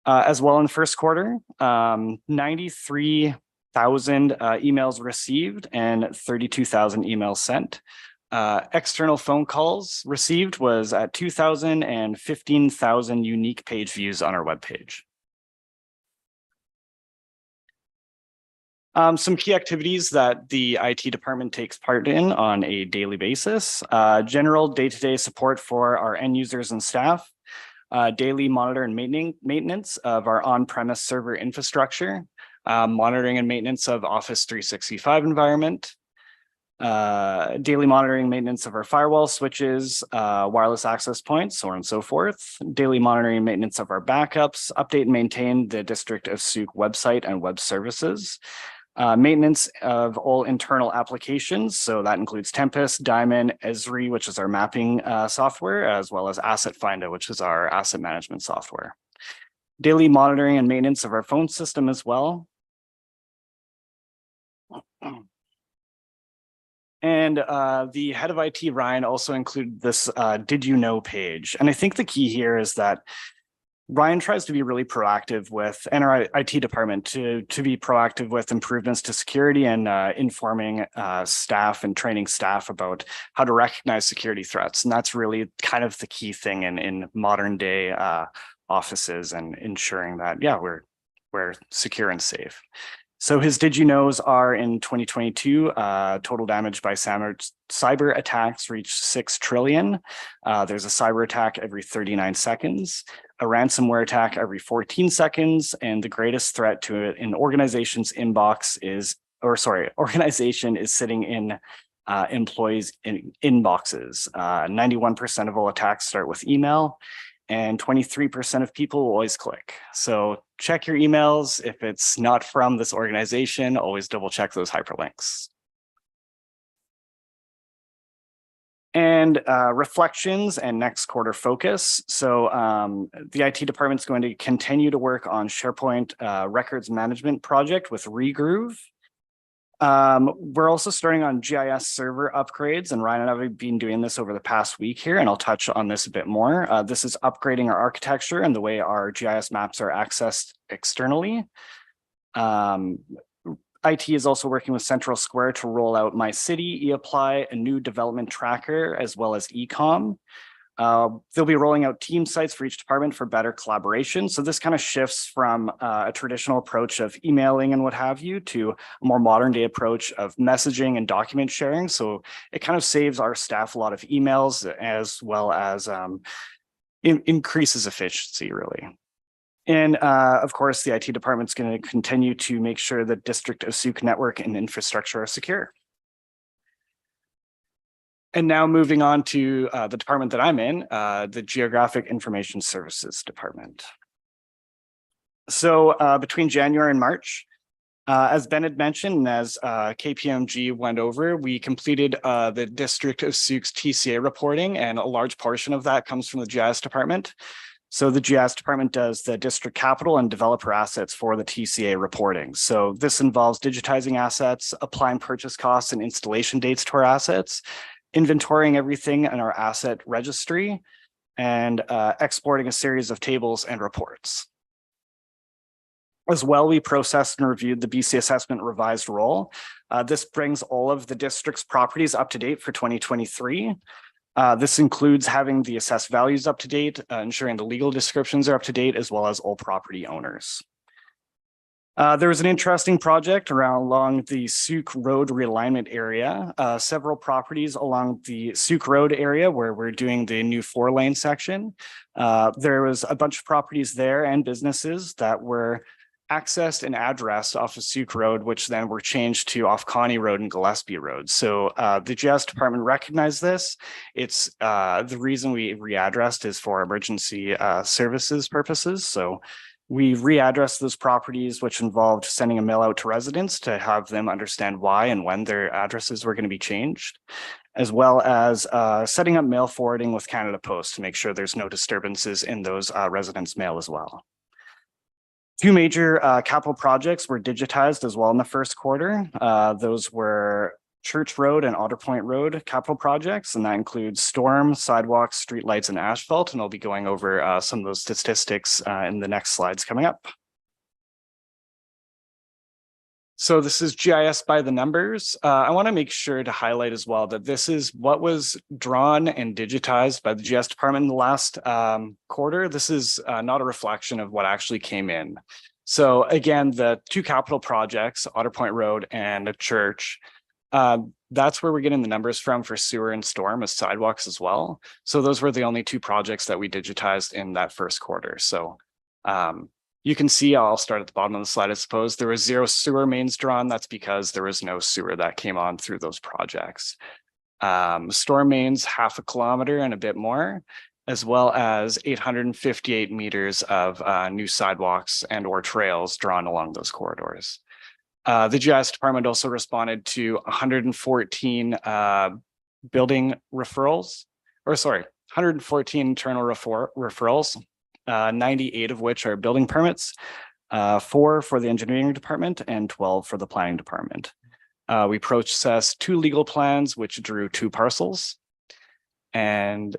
As well in the first quarter, 93,000 emails received and 32,000 emails sent. External phone calls received was at 2,000 and 15,000 unique page views on our webpage. Some key activities that the IT department takes part in on a daily basis. General day-to-day support for our end users and staff. Daily monitor and maintenance of our on-premise server infrastructure. Monitoring and maintenance of Office 365 environment. Daily monitoring and maintenance of our firewall switches, wireless access points, so on and so forth. Daily monitoring and maintenance of our backups. Update and maintain the District of Sauk website and web services. Maintenance of all internal applications. So that includes Tempest, Diamond, Esri, which is our mapping software, as well as Asset Finder, which is our asset management software. Daily monitoring and maintenance of our phone system as well. And the head of IT, Ryan, also included this did you know page. And I think the key here is that Ryan tries to be really proactive with, and our IT department to be proactive with improvements to security and informing staff and training staff about how to recognize security threats. And that's really kind of the key thing in modern day offices and ensuring that, yeah, we're secure and safe. So his did you knows are in 2022, total damage by cyber attacks reached 6 trillion. There's a cyber attack every 39 seconds, a ransomware attack every 14 seconds, and the greatest threat to an organization's inbox is, organization is sitting in employees' inboxes. 91% of all attacks start with email, and 23% of people will always click. So check your emails. If it's not from this organization, always double check those hyperlinks. And reflections and next quarter focus. So the IT department is going to continue to work on SharePoint records management project with Regroove. We're also starting on GIS server upgrades, and Ryan and I have been doing this over the past week here, and I'll touch on this a bit more. This is upgrading our architecture and the way our GIS maps are accessed externally. IT is also working with Central Square to roll out My City, eApply, a new development tracker, as well as eCom. They'll be rolling out team sites for each department for better collaboration. So this kind of shifts from a traditional approach of emailing and what have you to a more modern day approach of messaging and document sharing. So it kind of saves our staff a lot of emails as well as increases efficiency, really. And of course, the IT department is going to continue to make sure the District of Sauk network and infrastructure are secure. And now moving on to the department that I'm in, the Geographic Information Services Department. So between January and March, as Ben had mentioned, and as KPMG went over, we completed the District of Sauk's TCA reporting, and a large portion of that comes from the GIS department. So the GIS department does the district capital and developer assets for the TCA reporting. So this involves digitizing assets, applying purchase costs and installation dates to our assets, inventorying everything in our asset registry, and exporting a series of tables and reports. As well, we processed and reviewed the BC Assessment revised roll. This brings all of the district's properties up to date for 2023. This includes having the assessed values up to date, ensuring the legal descriptions are up to date, as well as all property owners. There was an interesting project along the Sauk Road realignment area. Several properties along the Sauk Road area where we're doing the new 4-lane section. There was a bunch of properties there and businesses that were accessed and addressed off of Suk Road, which then were changed to off Connie Road and Gillespie Road. So the GIS department recognized this. It's the reason we readdressed is for emergency services purposes. So we readdressed those properties, which involved sending a mail out to residents to have them understand why and when their addresses were going to be changed, as well as setting up mail forwarding with Canada Post to make sure there's no disturbances in those residents' mail as well. Two major capital projects were digitized as well in the first quarter. Those were Church Road and Otter Point Road capital projects, and that includes storm, sidewalks, streetlights, and asphalt. And I'll be going over some of those statistics in the next slides coming up. So this is GIS by the numbers. I want to make sure to highlight as well that this is what was drawn and digitized by the GIS department in the last quarter. This is not a reflection of what actually came in. So again, the two capital projects, Otter Point Road and a church, that's where we're getting the numbers from for sewer and storm as sidewalks as well. So those were the only two projects that we digitized in that first quarter. So you can see, I'll start at the bottom of the slide, I suppose. There was 0 sewer mains drawn. That's because there was no sewer that came on through those projects. Storm mains, 0.5 kilometer and a bit more, as well as 858 meters of new sidewalks and or trails drawn along those corridors. The GIS department also responded to 114 building referrals, or sorry, 114 internal referrals. 98 of which are building permits, 4 for the engineering department and 12 for the planning department. We processed 2 legal plans, which drew 2 parcels. And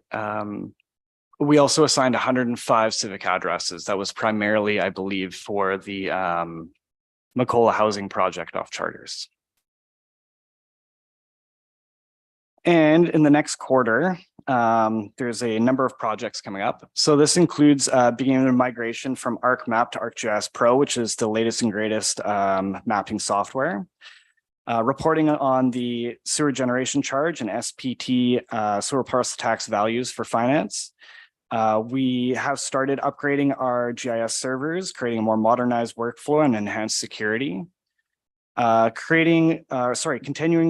we also assigned 105 civic addresses. That was primarily, I believe, for the Macola housing project off Charters. And in the next quarter, there's a number of projects coming up. So this includes beginning the migration from ArcMap to ArcGIS Pro, which is the latest and greatest mapping software. Reporting on the sewer generation charge and SPT sewer parcel tax values for finance. We have started upgrading our GIS servers, creating a more modernized workflow and enhanced security. Continuing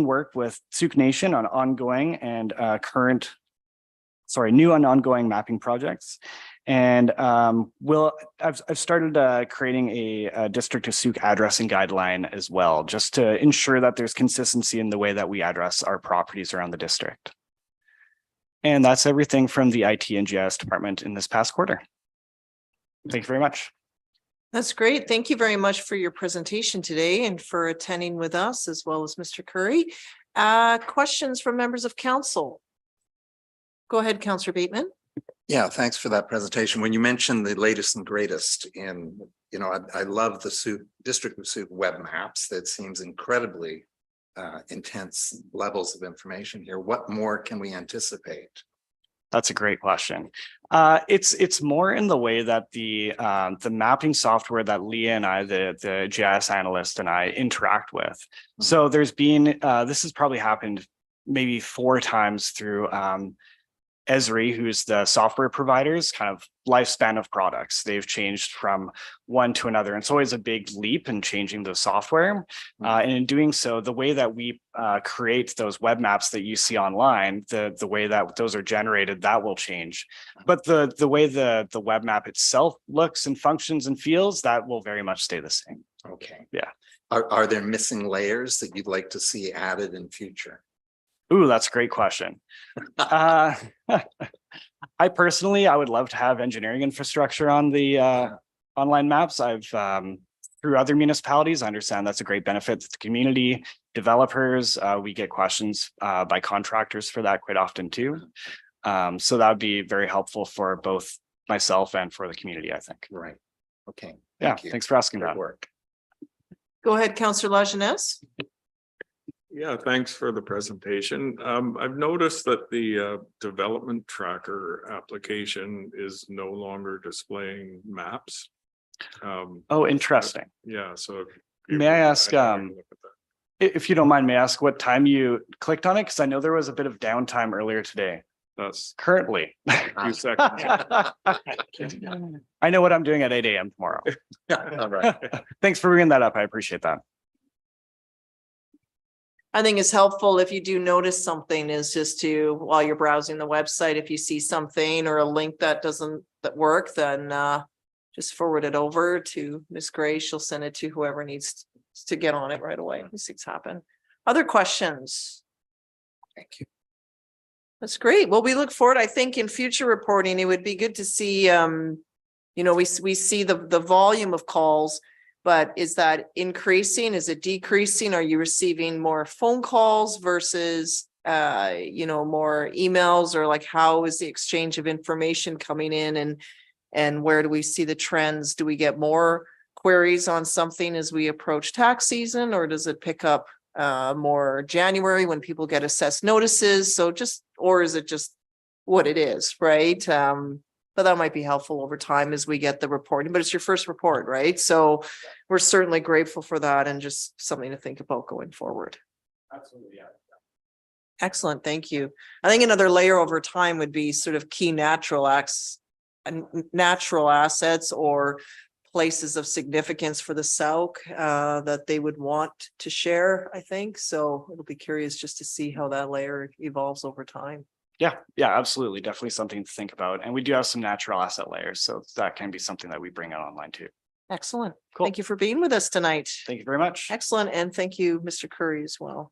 work with Suk Nation on ongoing and new and ongoing mapping projects. And I've started creating a district of Suk addressing guideline as well, just to ensure that there's consistency in the way that we address our properties around the district. And that's everything from the IT and GIS department in this past quarter. Thank you very much.
That's great. Thank you very much for your presentation today and for attending with us, as well as Mr. Curry. Questions from members of council? Go ahead, Councillor Bateman.
Yeah, thanks for that presentation. When you mentioned the latest and greatest I love the District of Suk web maps. That seems incredibly intense levels of information here. What more can we anticipate?
That's a great question. It's more in the way that the mapping software that Leah and I, the GIS analyst and I interact with. Mm-hmm. So there's been, this has probably happened maybe 4 times through Esri, who's the software provider's kind of lifespan of products. They've changed from one to another. And it's always a big leap in changing the software. And in doing so, the way that we create those web maps that you see online, the way that those are generated, that will change. But the way the web map itself looks and functions and feels, that will very much stay the same.
Okay.
Yeah.
Are there missing layers that you'd like to see added in future?
Ooh, that's a great question. I would love to have engineering infrastructure on the online maps. I've through other municipalities, I understand that's a great benefit to the community, developers. We get questions by contractors for that quite often too. So that would be very helpful for both myself and for the community, I think.
Right. Okay.
Thank you. Thanks for asking that.
Work.
Go ahead, Councillor Lajeunesse.
Yeah, thanks for the presentation. I've noticed that the development tracker application is no longer displaying maps.
Oh, interesting.
Yeah, so
may I ask, if you don't mind, may I ask what time you clicked on it? Because I know there was a bit of downtime earlier today.
That's
Currently.
a few seconds.
I know what I'm doing at 8 a.m. tomorrow.
All right.
Thanks for bringing that up. I appreciate that.
I think it's helpful if you do notice something is just to, while you're browsing the website, if you see something or a link that doesn't work, then just forward it over to Ms. Gray. She'll send it to whoever needs to get on it right away. These things happen. Other questions?
Thank you.
That's great. Well, we look forward, I think in future reporting, it would be good to see, we see the volume of calls, but is that increasing? Is it decreasing? Are you receiving more phone calls versus, more emails, or like how is the exchange of information coming in, and where do we see the trends? Do we get more queries on something as we approach tax season, or does it pick up more January when people get assessed notices? So or is it just what it is, right? But that might be helpful over time as we get the reporting, but it's your first report, right? So we're certainly grateful for that, and just something to think about going forward.
Absolutely, yeah.
Excellent, thank you. I think another layer over time would be sort of key natural assets or places of significance for the SAUC that they would want to share, I think. So it'll be curious just to see how that layer evolves over time.
Yeah, absolutely. Definitely something to think about. And we do have some natural asset layers, so that can be something that we bring out online too.
Excellent.
Cool.
Thank you for being with us tonight.
Thank you very much.
Excellent. And thank you, Mr. Curry, as well.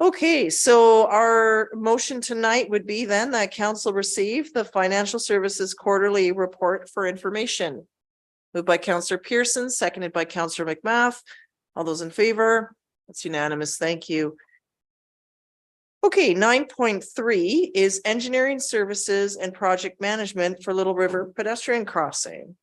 Okay, so our motion tonight would be then that council receive the financial services quarterly report for information. Moved by Councillor Pearson, seconded by Councillor McMath. All those in favor? That's unanimous. Thank you. Okay, 9.3 is engineering services and project management for Little River pedestrian crossing.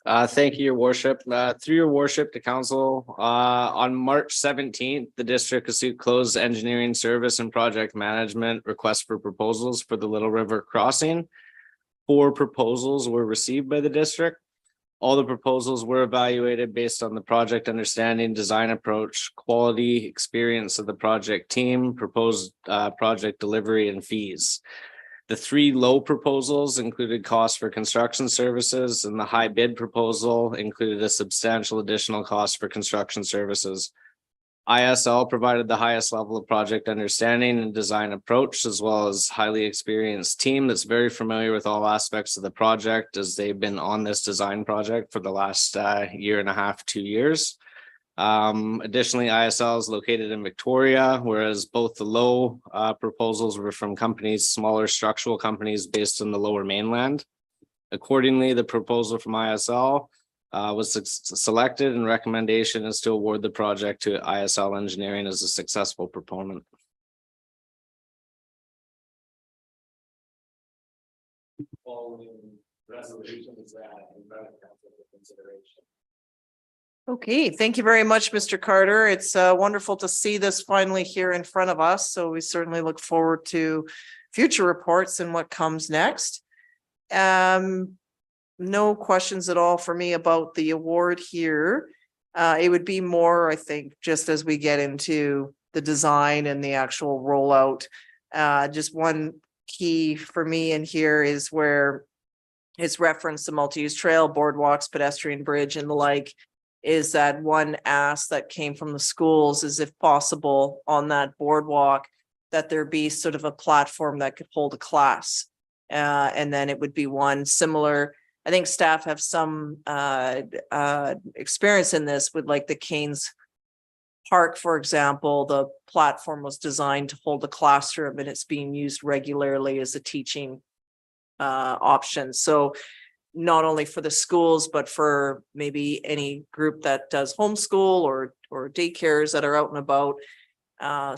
Thank you, your worship. Through your worship to council, on March 17th, the district closed engineering service and project management request for proposals for the Little River crossing. 4 proposals were received by the district. All the proposals were evaluated based on the project understanding, design approach, quality, experience of the project team, proposed project delivery, and fees. The 3 low proposals included costs for construction services, and the high bid proposal included a substantial additional cost for construction services. ISL provided the highest level of project understanding and design approach, as well as highly experienced team that's very familiar with all aspects of the project, as they've been on this design project for the last 1.5 to 2 years. Additionally, ISL is located in Victoria, whereas both the low proposals were from companies, smaller structural companies based in the Lower Mainland. Accordingly, the proposal from ISL was selected, and recommendation is to award the project to ISL Engineering as a successful proponent.
Okay, thank you very much, Mr. Carter. It's wonderful to see this finally here in front of us. So we certainly look forward to future reports and what comes next. No questions at all for me about the award here. It would be more, I think, just as we get into the design and the actual rollout. Just one key for me in here is where it's referenced the multi-use trail, boardwalks, pedestrian bridge, and the like. Is that one ask that came from the schools is, if possible, on that boardwalk, that there be sort of a platform that could hold a class. And then it would be one similar. I think staff have some experience in this with, like, the Canes Park, for example. The platform was designed to hold a classroom, and it's being used regularly as a teaching option. So not only for the schools, but for maybe any group that does homeschool or daycares that are out and about,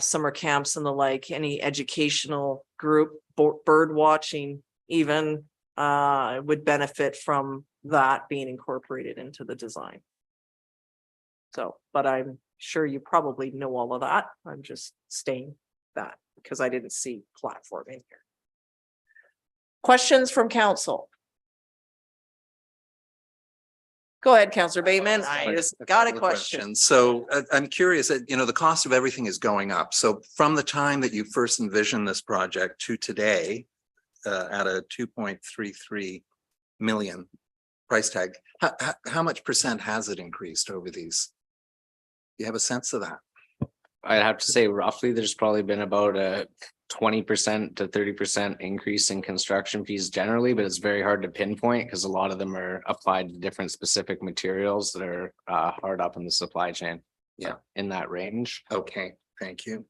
summer camps and the like, any educational group, bird watching even, would benefit from that being incorporated into the design. So, but I'm sure you probably know all of that. I'm just stating that because I didn't see platform in here. Questions from council? Go ahead, Counselor Bateman. I just got a
couple of
question.
questions. So I'm curious, the cost of everything is going up. So from the time that you first envisioned this project to today, at a 2.33 million price tag, how much percent has it increased over these? Do you have a sense of that?
I'd have to say roughly, there's probably been about a 20% to 30% increase in construction fees generally, but it's very hard to pinpoint because a lot of them are applied to different specific materials that are hard up in the supply chain.
Yeah.
In that range.
Okay, thank you.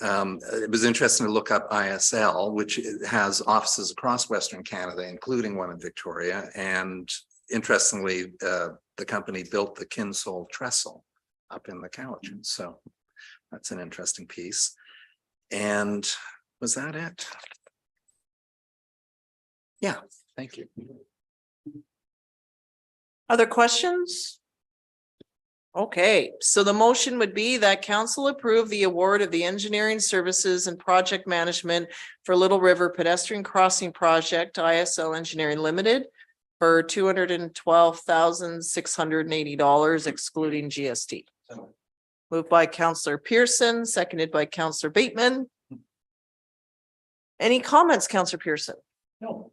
It was interesting to look up ISL, which has offices across Western Canada, including one in Victoria. And interestingly, the company built the Kinsole Trestle up in the Cowichan. So that's an interesting piece. And was that it? Yeah, thank you.
Other questions? Okay, so the motion would be that council approve the award of the engineering services and project management for Little River Pedestrian Crossing Project, ISL Engineering Limited, for $212,680 excluding GST. Moved by Counselor Pearson, seconded by Counselor Bateman. Any comments, Counselor Pearson?
No,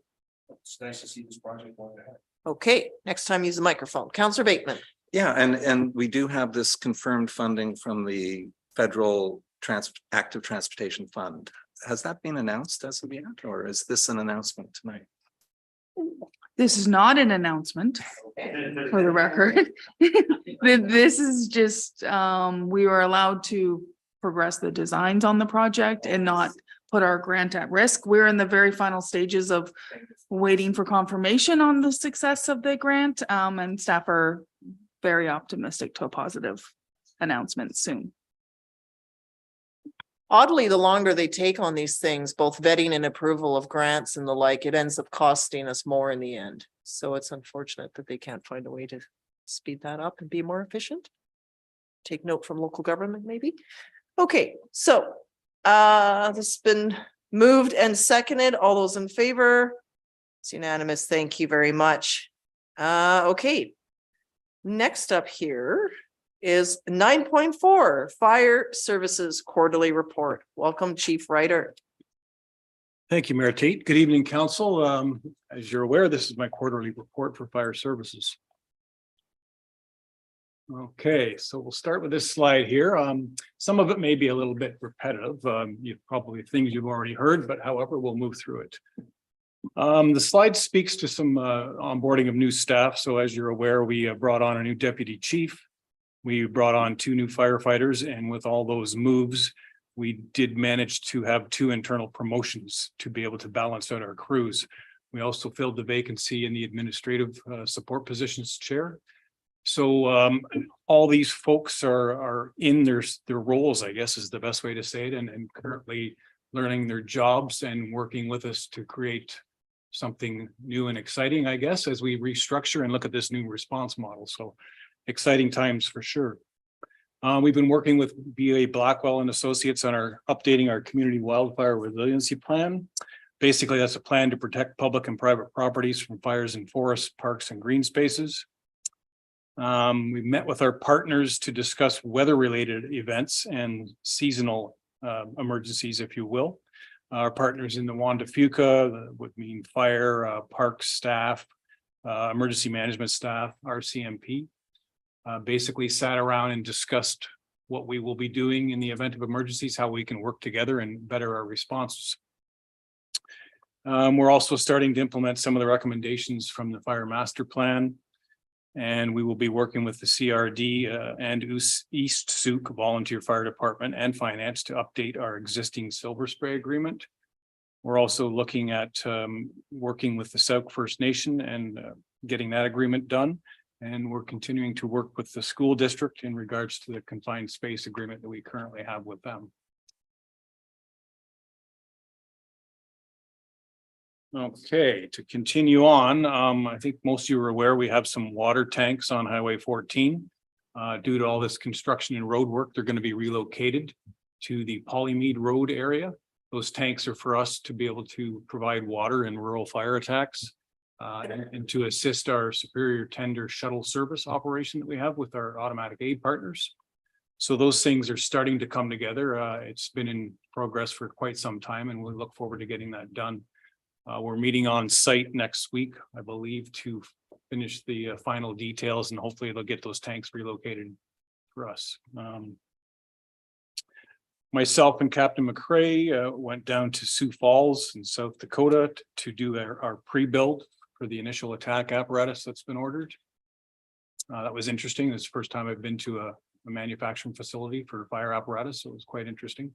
it's nice to see this project going ahead.
Okay, next time use the microphone. Counselor Bateman.
Yeah, and we do have this confirmed funding from the Federal Active Transportation Fund. Has that been announced as of yet, or is this an announcement tonight?
This is not an announcement for the record. This is just, we were allowed to progress the designs on the project and not put our grant at risk. We're in the very final stages of waiting for confirmation on the success of the grant, and staff are very optimistic to a positive announcement soon.
Oddly, the longer they take on these things, both vetting and approval of grants and the like, it ends up costing us more in the end. So it's unfortunate that they can't find a way to speed that up and be more efficient. Take note from local government, maybe. Okay, so this has been moved and seconded. All those in favor? It's unanimous. Thank you very much. Okay. Next up here is 9.4 Fire Services Quarterly Report. Welcome, Chief Ryder.
Thank you, Mayor Tate. Good evening, Council. As you're aware, this is my quarterly report for fire services. Okay, so we'll start with this slide here. Some of it may be a little bit repetitive. You've probably things you've already heard, but however, we'll move through it. The slide speaks to some onboarding of new staff. So as you're aware, we brought on a new deputy chief. We brought on 2 new firefighters, and with all those moves, we did manage to have 2 internal promotions to be able to balance out our crews. We also filled the vacancy in the administrative support positions chair. So all these folks are in their roles, I guess is the best way to say it, and currently learning their jobs and working with us to create something new and exciting, I guess, as we restructure and look at this new response model. So exciting times for sure. We've been working with BA Blackwell and Associates on updating our community wildfire resiliency plan. Basically, that's a plan to protect public and private properties from fires in forests, parks, and green spaces. We met with our partners to discuss weather-related events and seasonal emergencies, if you will. Our partners in the Juan de Fuca would mean fire, parks staff, emergency management staff, RCMP. Basically sat around and discussed what we will be doing in the event of emergencies, how we can work together and better our responses. We're also starting to implement some of the recommendations from the fire master plan. And we will be working with the CRD and East Souk Volunteer Fire Department and Finance to update our existing Silver Spray agreement. We're also looking at working with the Sauk First Nation and getting that agreement done. And we're continuing to work with the school district in regards to the confined space agreement that we currently have with them. Okay, to continue on, I think most of you are aware we have some water tanks on Highway 14. Due to all this construction and road work, they're going to be relocated to the Polymead Road area. Those tanks are for us to be able to provide water in rural fire attacks. and to assist our Superior Tender shuttle service operation that we have with our automatic aid partners. So those things are starting to come together. It's been in progress for quite some time, and we look forward to getting that done. We're meeting on site next week, I believe, to finish the final details, and hopefully they'll get those tanks relocated for us. Myself and Captain McCrae went down to Sioux Falls in South Dakota to do our pre-build for the initial attack apparatus that's been ordered. That was interesting. It's the first time I've been to a manufacturing facility for fire apparatus, so it was quite interesting.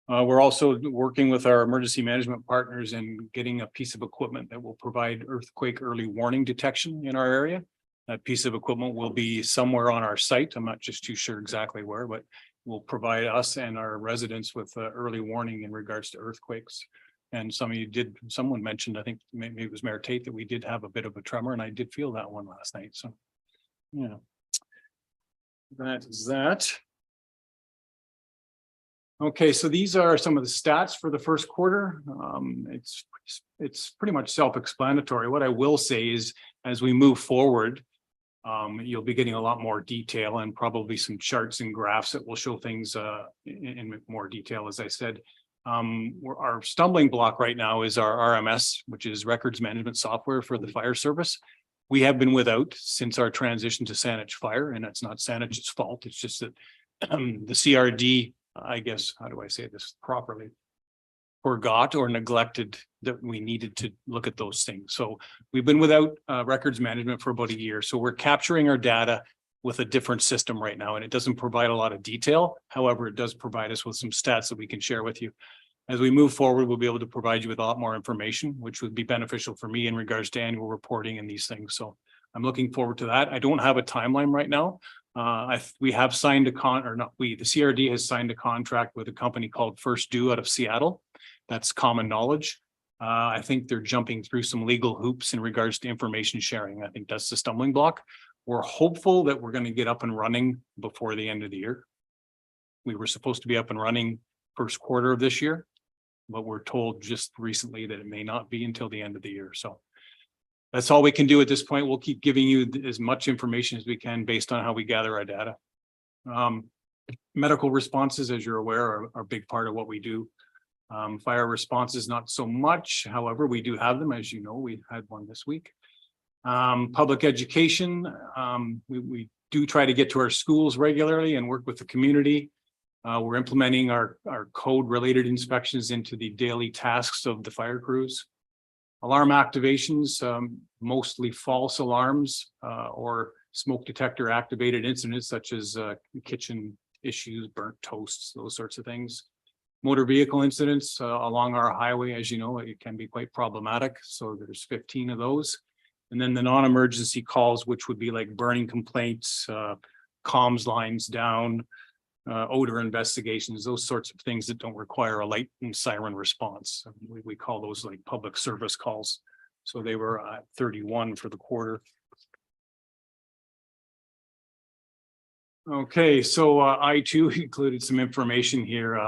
We're also working with our emergency management partners and getting a piece of equipment that will provide earthquake early warning detection in our area. That piece of equipment will be somewhere on our site. I'm not just too sure exactly where, but will provide us and our residents with early warning in regards to earthquakes. And someone mentioned, I think maybe it was Mayor Tate, that we did have a bit of a tremor, and I did feel that one last night. So, yeah, that is that. Okay, so these are some of the stats for the first quarter. It's pretty much self-explanatory. What I will say is, as we move forward, you'll be getting a lot more detail and probably some charts and graphs that will show things in more detail. As I said, our stumbling block right now is our RMS, which is records management software for the fire service. We have been without since our transition to Saanich Fire, and that's not Saanich's fault. It's just that the CRD, I guess, how do I say this properly, forgot or neglected that we needed to look at those things. So we've been without records management for about a year. So we're capturing our data with a different system right now, and it doesn't provide a lot of detail. However, it does provide us with some stats that we can share with you. As we move forward, we'll be able to provide you with a lot more information, which would be beneficial for me in regards to annual reporting and these things. So I'm looking forward to that. I don't have a timeline right now. We have signed the CRD has signed a contract with a company called First Due out of Seattle. That's common knowledge. I think they're jumping through some legal hoops in regards to information sharing. I think that's the stumbling block. We're hopeful that we're going to get up and running before the end of the year. We were supposed to be up and running first quarter of this year, but we're told just recently that it may not be until the end of the year. So that's all we can do at this point. We'll keep giving you as much information as we can based on how we gather our data. Medical responses, as you're aware, are a big part of what we do. Fire responses, not so much. However, we do have them. As you know, we had one this week. Public education, we do try to get to our schools regularly and work with the community. We're implementing our code related inspections into the daily tasks of the fire crews. Alarm activations, mostly false alarms or smoke detector activated incidents such as kitchen issues, burnt toasts, those sorts of things. Motor vehicle incidents along our highway, as you know, it can be quite problematic. So there's 15 of those. And then the non-emergency calls, which would be like burning complaints, comms lines down, odor investigations, those sorts of things that don't require a light and siren response. We call those like public service calls. So they were at 31 for the quarter. Okay, so I too included some information here.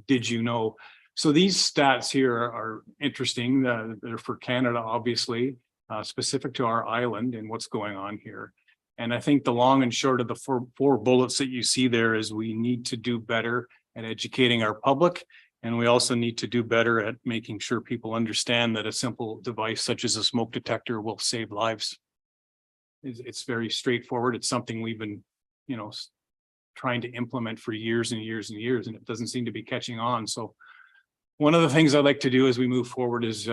Did you know? So these stats here are interesting. They're for Canada, obviously, specific to our island and what's going on here. And I think the long and short of the four bullets that you see there is we need to do better at educating our public. And we also need to do better at making sure people understand that a simple device such as a smoke detector will save lives. It's very straightforward. It's something we've been, trying to implement for years and years and years, and it doesn't seem to be catching on. So one of the things I'd like to do as we move forward is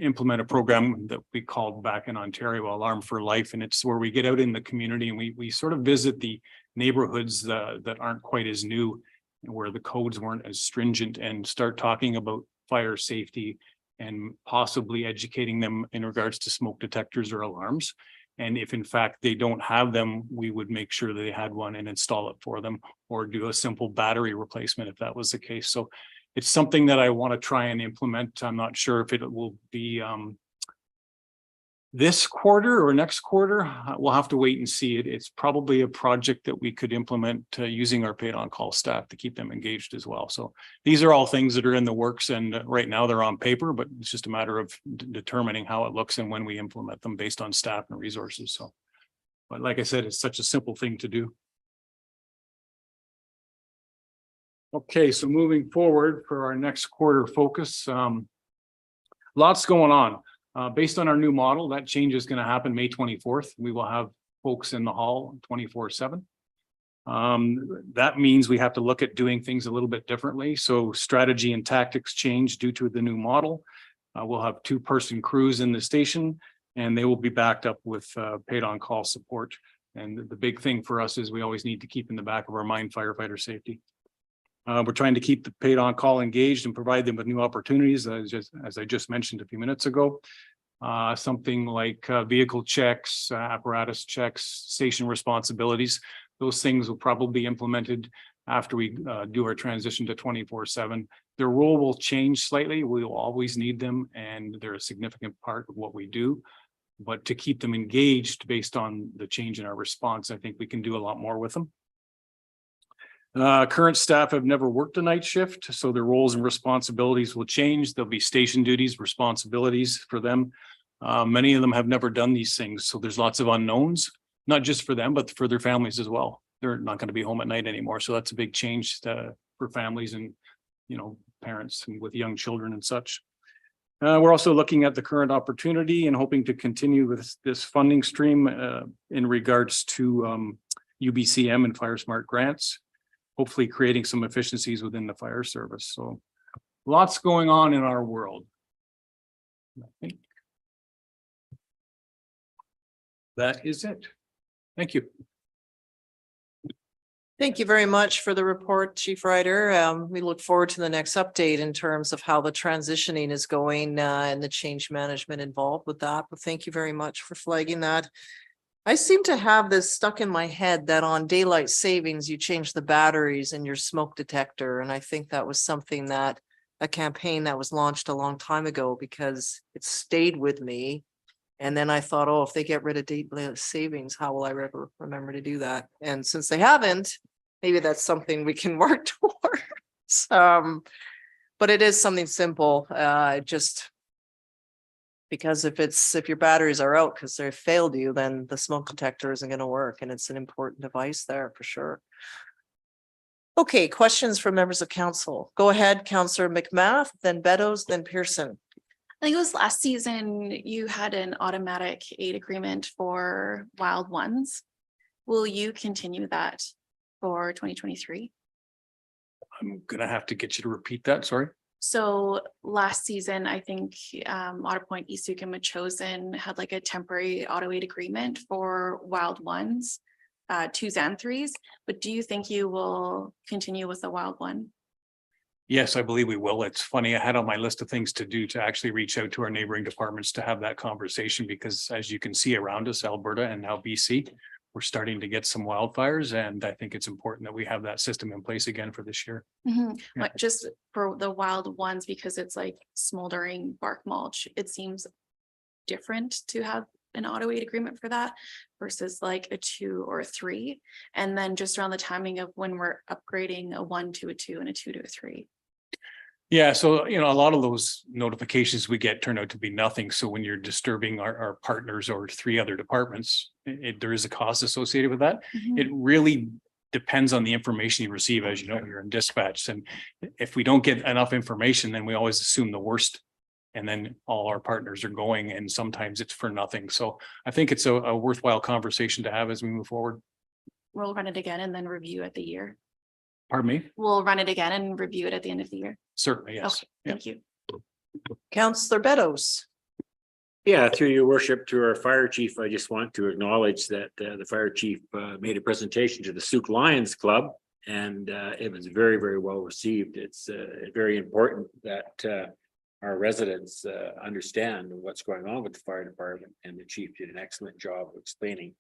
implement a program that we called back in Ontario Alarm for Life. And it's where we get out in the community and we sort of visit the neighborhoods that aren't quite as new, where the codes weren't as stringent, and start talking about fire safety and possibly educating them in regards to smoke detectors or alarms. And if in fact they don't have them, we would make sure they had one and install it for them, or do a simple battery replacement if that was the case. So it's something that I want to try and implement. I'm not sure if it will be this quarter or next quarter, we'll have to wait and see. It's probably a project that we could implement using our paid on call staff to keep them engaged as well. So these are all things that are in the works, and right now they're on paper, but it's just a matter of determining how it looks and when we implement them based on staff and resources. So, but like I said, it's such a simple thing to do. Okay, so moving forward for our next quarter focus, lots going on. Based on our new model, that change is going to happen May 24th. We will have folks in the hall 24/7. That means we have to look at doing things a little bit differently. So strategy and tactics change due to the new model. We'll have 2-person crews in the station, and they will be backed up with paid on call support. And the big thing for us is we always need to keep in the back of our mind firefighter safety. We're trying to keep the paid on call engaged and provide them with new opportunities, as I just mentioned a few minutes ago. Something like vehicle checks, apparatus checks, station responsibilities. Those things will probably be implemented after we do our transition to 24/7. Their role will change slightly. We will always need them, and they're a significant part of what we do. But to keep them engaged based on the change in our response, I think we can do a lot more with them. Current staff have never worked a night shift, so their roles and responsibilities will change. There'll be station duties, responsibilities for them. Many of them have never done these things, so there's lots of unknowns, not just for them, but for their families as well. They're not going to be home at night anymore, so that's a big change for families and, you know, parents and with young children and such. We're also looking at the current opportunity and hoping to continue with this funding stream in regards to UBCM and Fire Smart grants, hopefully creating some efficiencies within the fire service. So lots going on in our world. I think that is it. Thank you.
Thank you very much for the report, Chief Ryder. We look forward to the next update in terms of how the transitioning is going and the change management involved with that. But thank you very much for flagging that. I seem to have this stuck in my head that on daylight savings, you change the batteries in your smoke detector. And I think that was something that a campaign that was launched a long time ago because it stayed with me. And then I thought, oh, if they get rid of daylight savings, how will I ever remember to do that? And since they haven't, maybe that's something we can work towards. But it is something simple. Just because if your batteries are out because they failed you, then the smoke detector isn't going to work. And it's an important device there for sure. Okay, questions from members of council. Go ahead, Councillor McMath, then Beddoes, then Pearson.
I think it was last season you had an automatic aid agreement for Wild Ones. Will you continue that for 2023?
I'm gonna have to get you to repeat that, sorry.
So last season, I think Otter Point, East and Machosen had like a temporary auto aid agreement for Wild Ones, 2s and 3s. But do you think you will continue with the Wild One?
Yes, I believe we will. It's funny, I had on my list of things to do to actually reach out to our neighboring departments to have that conversation, because as you can see around us, Alberta and now BC, we're starting to get some wildfires, and I think it's important that we have that system in place again for this year.
Mm-hmm.
Yeah.
Like just for the Wild Ones, because it's like smoldering bark mulch, it seems different to have an auto aid agreement for that versus like a 2 or a 3. And then just around the timing of when we're upgrading a 1 to a 2 and a 2 to a 3.
Yeah, so, you know, a lot of those notifications we get turn out to be nothing. So when you're disturbing our partners or 3 other departments, there is a cost associated with that.
Mhm.
It really depends on the information you receive. As you know, you're in dispatch, and if we don't get enough information, then we always assume the worst. And then all our partners are going, and sometimes it's for nothing. So I think it's a worthwhile conversation to have as we move forward.
We'll run it again and then review at the year.
Pardon me?
We'll run it again and review it at the end of the year.
Certainly, yes.
Okay, thank you.
Councillor Beddoes.
Yeah, through your worship, to our fire chief, I just want to acknowledge that the fire chief made a presentation to the Souk Lions Club, and it was very, very well received. It's very important that our residents understand what's going on with the fire department, and the chief did an excellent job of explaining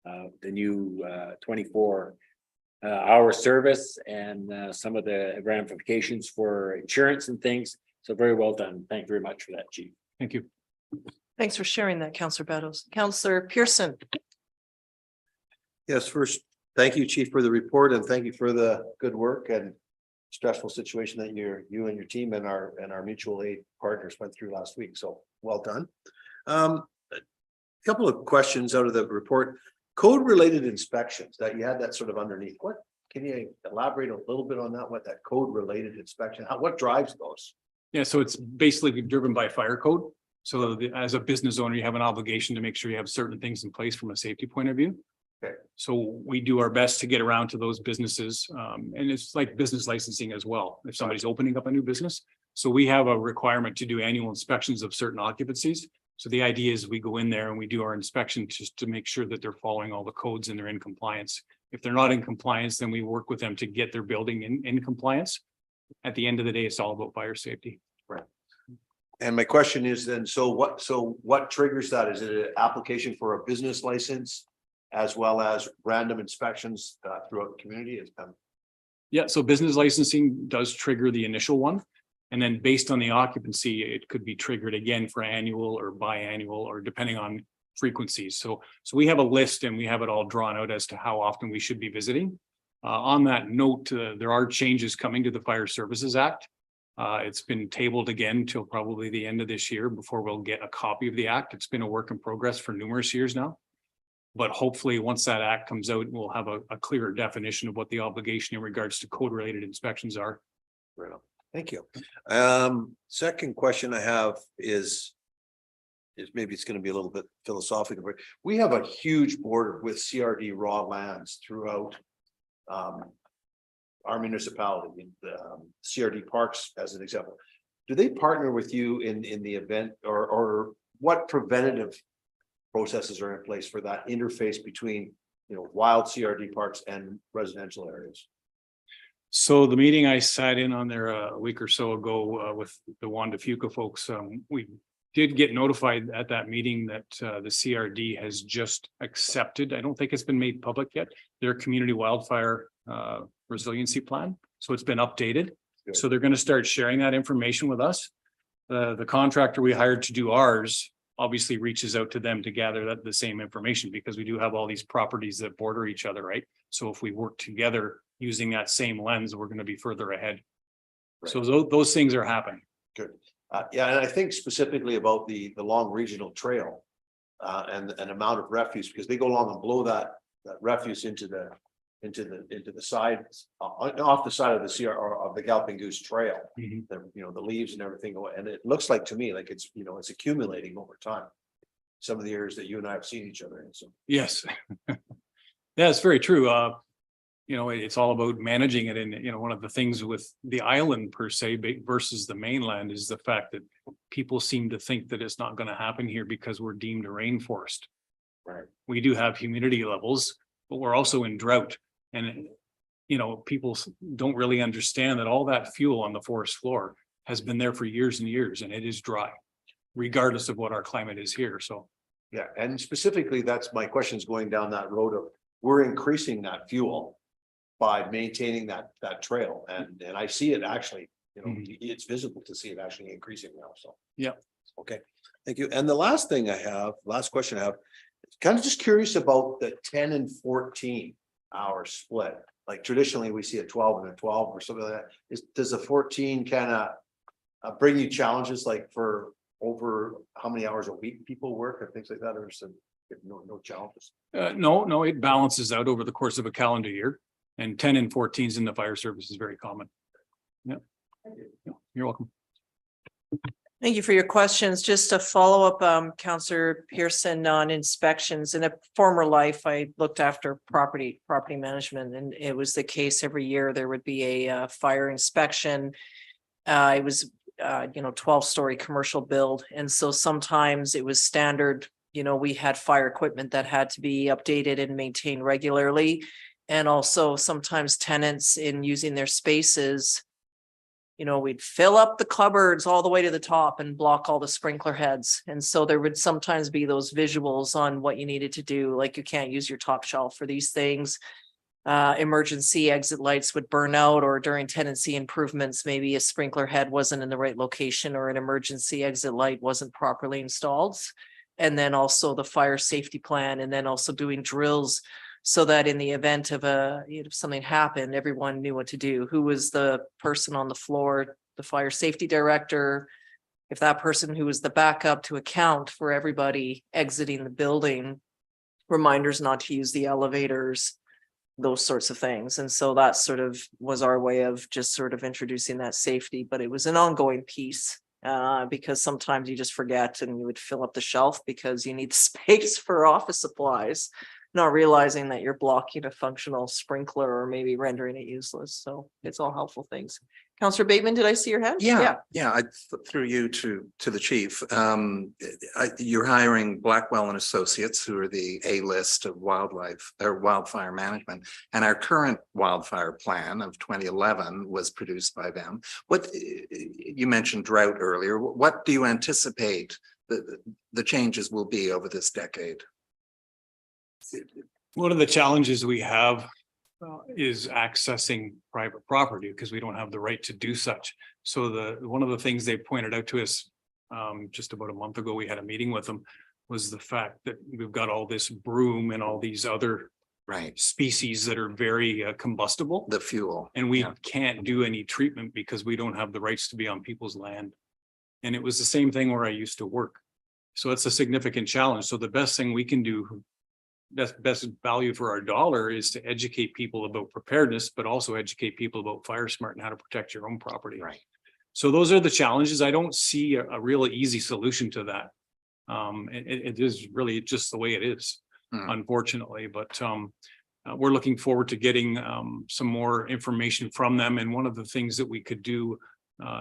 the new 24-hour service and some of the ramifications for insurance and things. So very well done. Thank you very much for that, chief.
Thank you.
Thanks for sharing that, Counselor Beddoes. Counselor Pearson.
Yes, first, thank you, Chief, for the report and thank you for the good work and stressful situation that you and your team and our mutual aid partners went through last week. So well done. A couple of questions out of the report. Code related inspections that you had that sort of underneath. What can you elaborate a little bit on that? What that code related inspection, what drives those?
Yeah, so it's basically driven by fire code. So as a business owner, you have an obligation to make sure you have certain things in place from a safety point of view.
Okay.
So we do our best to get around to those businesses. And it's like business licensing as well. If somebody's opening up a new business. So we have a requirement to do annual inspections of certain occupancies. So the idea is we go in there and we do our inspection just to make sure that they're following all the codes and they're in compliance. If they're not in compliance, then we work with them to get their building in compliance. At the end of the day, it's all about fire safety.
Right. And my question is then, so what triggers that? Is it an application for a business license as well as random inspections throughout the community?
Yeah, so business licensing does trigger the initial one. And then based on the occupancy, it could be triggered again for annual or biannual or depending on frequencies. So we have a list and we have it all drawn out as to how often we should be visiting. On that note, there are changes coming to the Fire Services Act. It's been tabled again till probably the end of this year before we'll get a copy of the act. It's been a work in progress for numerous years now. But hopefully, once that act comes out, we'll have a clearer definition of what the obligation in regards to code related inspections are.
Right on. Thank you. Second question I have is maybe it's going to be a little bit philosophical, but we have a huge border with CRD raw lands throughout our municipality, CRD parks as an example. Do they partner with you in the event or what preventative processes are in place for that interface between, wild CRD parks and residential areas?
So the meeting I sat in on there a week or so ago with the Juan de Fuca folks, we did get notified at that meeting that the CRD has just accepted, I don't think it's been made public yet, their community wildfire resiliency plan. So it's been updated.
Good.
So they're going to start sharing that information with us. The contractor we hired to do ours obviously reaches out to them to gather the same information because we do have all these properties that border each other, right? So if we work together using that same lens, we're going to be further ahead.
Right.
So those things are happening.
Good. Yeah, and I think specifically about the long regional trail and an amount of refuse, because they go along and blow that refuse into the sides off the side of the of the Galloping Goose Trail.
Mm-hmm.
The leaves and everything go, and it looks like to me like it's it's accumulating over time. Some of the areas that you and I have seen each other in. So
Yes. Yeah, it's very true. It's all about managing it. And, one of the things with the island per se versus the mainland is the fact that people seem to think that it's not going to happen here because we're deemed a rainforest.
Right.
We do have humidity levels, but we're also in drought. And, people don't really understand that all that fuel on the forest floor has been there for years and years, and it is dry, regardless of what our climate is here. So.
Yeah, and specifically, that's my question is going down that road of we're increasing that fuel by maintaining that trail. And I see it actually, it's visible to see it actually increasing now. So,
yeah.
Okay, thank you. And the last question I have, kind of just curious about the 10 and 14 hour split. Like traditionally we see a 12 and a 12 or something like that. Does the 14 kind of bring you challenges like for over how many hours a week people work and things like that, or some no challenges?
No, it balances out over the course of a calendar year, and 10 and 14s in the fire service is very common. Yeah. You're welcome.
Thank you for your questions. Just to follow up, Councillor Pearson, on inspections. In a former life, I looked after property management, and it was the case every year there would be a fire inspection. It was 12-story commercial build, and so sometimes it was standard. We had fire equipment that had to be updated and maintained regularly, and also sometimes tenants in using their spaces. We'd fill up the cupboards all the way to the top and block all the sprinkler heads. And so there would sometimes be those visuals on what you needed to do, like you can't use your top shelf for these things. emergency exit lights would burn out, or during tenancy improvements, maybe a sprinkler head wasn't in the right location or an emergency exit light wasn't properly installed. And then also the fire safety plan, and then also doing drills so that in the event of something happened, everyone knew what to do. Who was the person on the floor, the fire safety director? If that person who was the backup to account for everybody exiting the building, reminders not to use the elevators, those sorts of things. And so that sort of was our way of just sort of introducing that safety, but it was an ongoing piece. Because sometimes you just forget and you would fill up the shelf because you need space for office supplies, not realizing that you're blocking a functional sprinkler or maybe rendering it useless. So it's all helpful things. Councillor Bateman, did I see your hand?
Yeah, I threw you to the chief. You're hiring Blackwell and Associates, who are the A-list of wildfire management. And our current wildfire plan of 2011 was produced by them. What you mentioned drought earlier. What do you anticipate the changes will be over this decade?
One of the challenges we have is accessing private property because we don't have the right to do such. So one of the things they pointed out to us just about a month ago, we had a meeting with them, was the fact that we've got all this broom and all these other species that are very combustible.
The fuel.
And we can't do any treatment because we don't have the rights to be on people's land. And it was the same thing where I used to work. So it's a significant challenge. So the best thing we can do, best value for our dollar, is to educate people about preparedness, but also educate people about fire smart and how to protect your own property.
Right.
So those are the challenges. I don't see a really easy solution to that. It is really just the way it is, unfortunately, but we're looking forward to getting some more information from them. And one of the things that we could do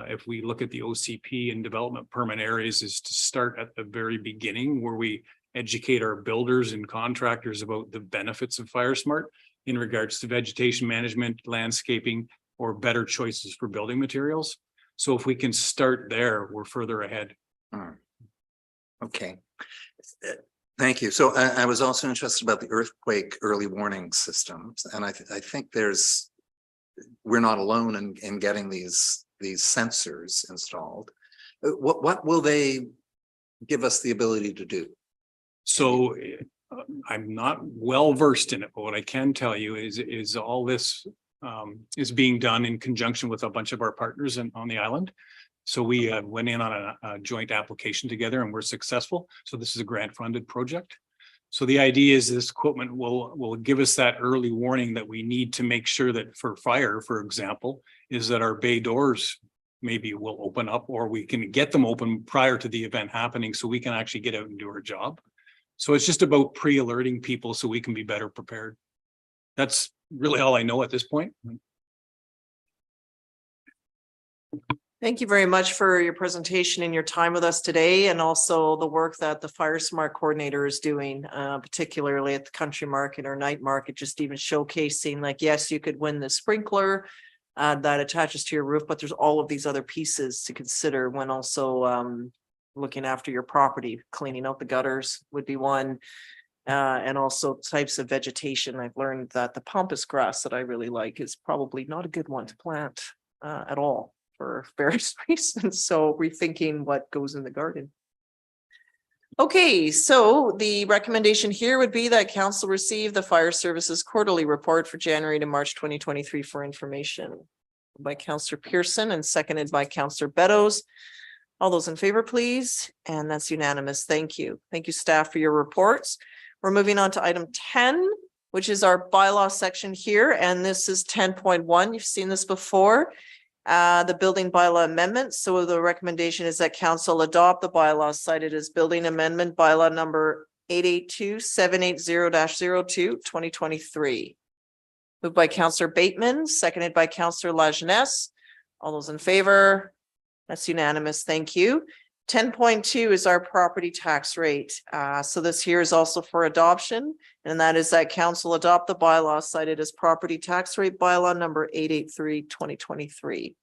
if we look at the OCP and development permit areas is to start at the very beginning, where we educate our builders and contractors about the benefits of fire smart in regards to vegetation management, landscaping, or better choices for building materials. So if we can start there, we're further ahead.
Okay. Thank you. So I was also interested about the earthquake early warning systems. And I think we're not alone in getting these sensors installed. What will they give us the ability to do?
So I'm not well versed in it, but what I can tell you is all this is being done in conjunction with a bunch of our partners on the island. So we went in on a joint application together and we're successful. So this is a grant funded project. So the idea is this equipment will give us that early warning that we need to make sure that for fire, for example, is that our bay doors maybe will open up, or we can get them open prior to the event happening so we can actually get out and do our job. So it's just about pre-alerting people so we can be better prepared. That's really all I know at this point.
Thank you very much for your presentation and your time with us today, and also the work that the Fire Smart Coordinator is doing, particularly at the Country Market or Night Market, just even showcasing, like, yes, you could win the sprinkler that attaches to your roof, but there's all of these other pieces to consider when also looking after your property. Cleaning out the gutters would be one, and also types of vegetation. I've learned that the pampas grass that I really like is probably not a good one to plant at all for various reasons. So rethinking what goes in the garden. Okay, so the recommendation here would be that council receive the fire services quarterly report for January to March 2023 for information. By Councillor Pearson and seconded by Councillor Beddoes. All those in favor, please. And that's unanimous. Thank you. Thank you, staff, for your reports. We're moving on to item 10, which is our bylaw section here. And this is 10.1. You've seen this before. The building bylaw amendment. So the recommendation is that council adopt the bylaws cited as building amendment bylaw number 882-780-02 2023. Moved by Councillor Bateman, seconded by Councillor Lajeunesse. All those in favor? That's unanimous. Thank you. 10.2 is our property tax rate. So this here is also for adoption, and that is that council adopt the bylaw cited as property tax rate bylaw number 883-2023.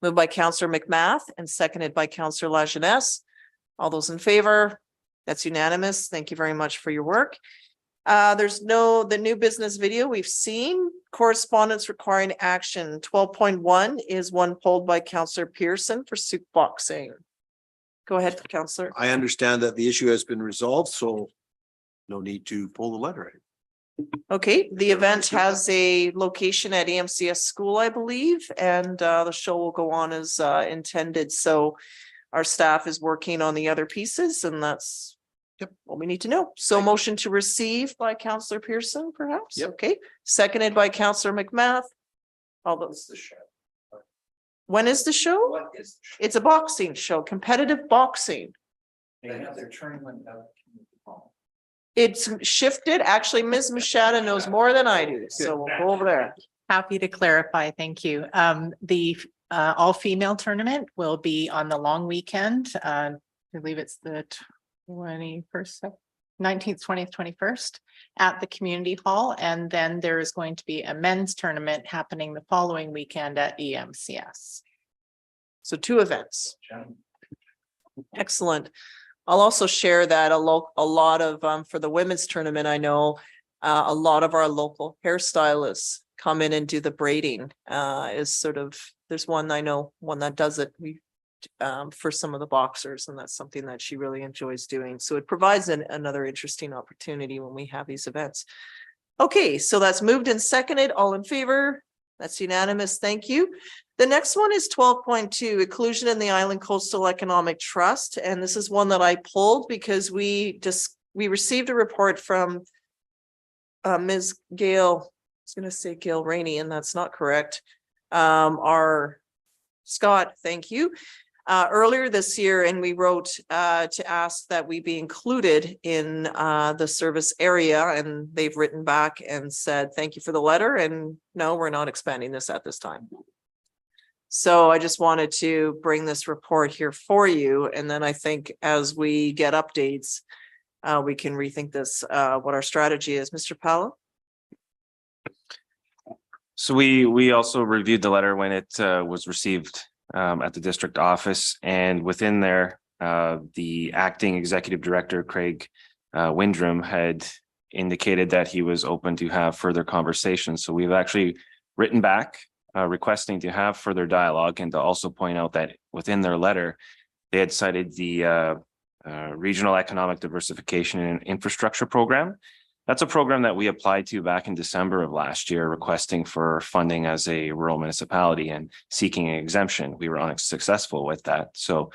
Moved by Councillor McMath and seconded by Councillor Lajeunesse. All those in favor? That's unanimous. Thank you very much for your work. There's the new business video we've seen. Correspondence requiring action. 12.1 is one pulled by Councillor Pearson for Souk boxing. Go ahead, Councillor.
I understand that the issue has been resolved, so no need to pull the letter.
Okay, the event has a location at EMCS school, I believe, and the show will go on as intended. So our staff is working on the other pieces, and that's what we need to know. So motion to receive by Councillor Pearson, perhaps?
Yep.
Okay, seconded by Councillor McMath. All those. When is the show? It's a boxing show, competitive boxing.
They have their tournament out.
It's shifted. Actually, Ms. Machada knows more than I do, so we'll go over there.
Happy to clarify. Thank you. The all-female tournament will be on the long weekend. I believe it's the 21st, 19th, 20th, 21st at the community hall. And then there is going to be a men's tournament happening the following weekend at EMCS.
So 2 events. Excellent. I'll also share that a lot of, for the women's tournament, I know a lot of our local hairstylists come in and do the braiding. Is sort of, there's one I know, one that does it for some of the boxers, and that's something that she really enjoys doing. So it provides another interesting opportunity when we have these events. Okay, so that's moved and seconded. All in favor? That's unanimous. Thank you. The next one is 12.2, inclusion in the Island Coastal Economic Trust. And this is one that I pulled because we received a report from Ms. Gail, I was going to say Gail Rainey, and that's not correct. Our Scott, thank you. Earlier this year, and we wrote to ask that we be included in the service area, and they've written back and said, thank you for the letter, and no, we're not expanding this at this time. So I just wanted to bring this report here for you, and then I think as we get updates, we can rethink this, what our strategy is. Mr. Powell?
So we also reviewed the letter when it was received at the district office, and within there, the acting executive director, Craig Windrum, had indicated that he was open to have further conversations. So we've actually written back requesting to have further dialogue, and to also point out that within their letter, they had cited the Regional Economic Diversification and Infrastructure Program. That's a program that we applied to back in December of last year, requesting for funding as a rural municipality and seeking an exemption. We were unsuccessful with that. So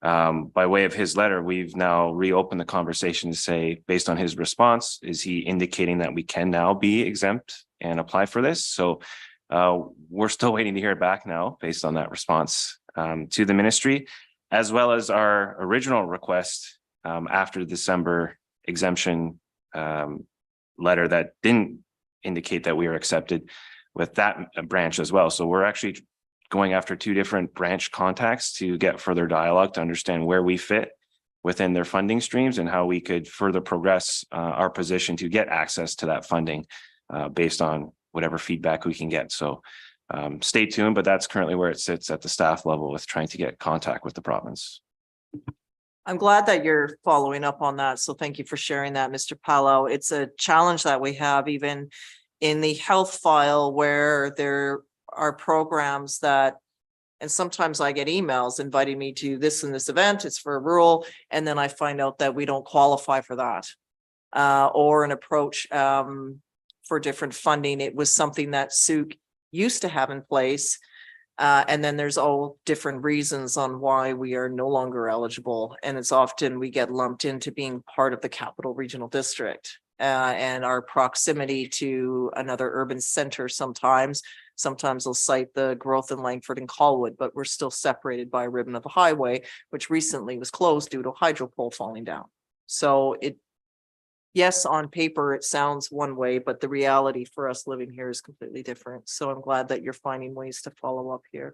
by way of his letter, we've now reopened the conversation to say, based on his response, is he indicating that we can now be exempt and apply for this? So we're still waiting to hear back now based on that response to the ministry, as well as our original request after the December exemption letter that didn't indicate that we are accepted with that branch as well. So we're actually going after 2 different branch contacts to get further dialogue to understand where we fit within their funding streams and how we could further progress our position to get access to that funding based on whatever feedback we can get. So stay tuned, but that's currently where it sits at the staff level with trying to get contact with the province.
I'm glad that you're following up on that. So thank you for sharing that, Mr. Paolo. It's a challenge that we have even in the health file, where there are programs that, and sometimes I get emails inviting me to this and this event, it's for rural, and then I find out that we don't qualify for that. Or an approach for different funding. It was something that Souk used to have in place. And then there's all different reasons on why we are no longer eligible. And it's often we get lumped into being part of the Capital Regional District and our proximity to another urban center sometimes. Sometimes they'll cite the growth in Langford and Colwood, but we're still separated by a ribbon of the highway, which recently was closed due to a hydro pole falling down. So yes, on paper, it sounds one way, but the reality for us living here is completely different. So I'm glad that you're finding ways to follow up here.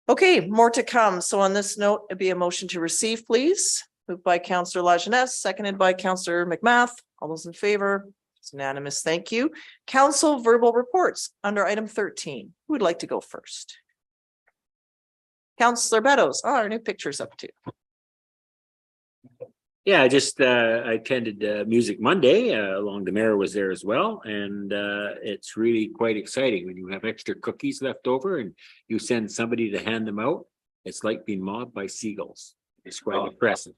Okay, more to come. So on this note, it'd be a motion to receive, please. Moved by Councillor Lajeunesse, seconded by Councillor McMath. All those in favor? It's unanimous. Thank you. Council verbal reports under item 13. Who would like to go first? Councillor Beddoes. Oh, our new picture's up too.
Yeah, I attended Music Monday, along the mayor was there as well, and it's really quite exciting when you have extra cookies left over and you send somebody to hand them out. It's like being mobbed by seagulls. It's quite impressive.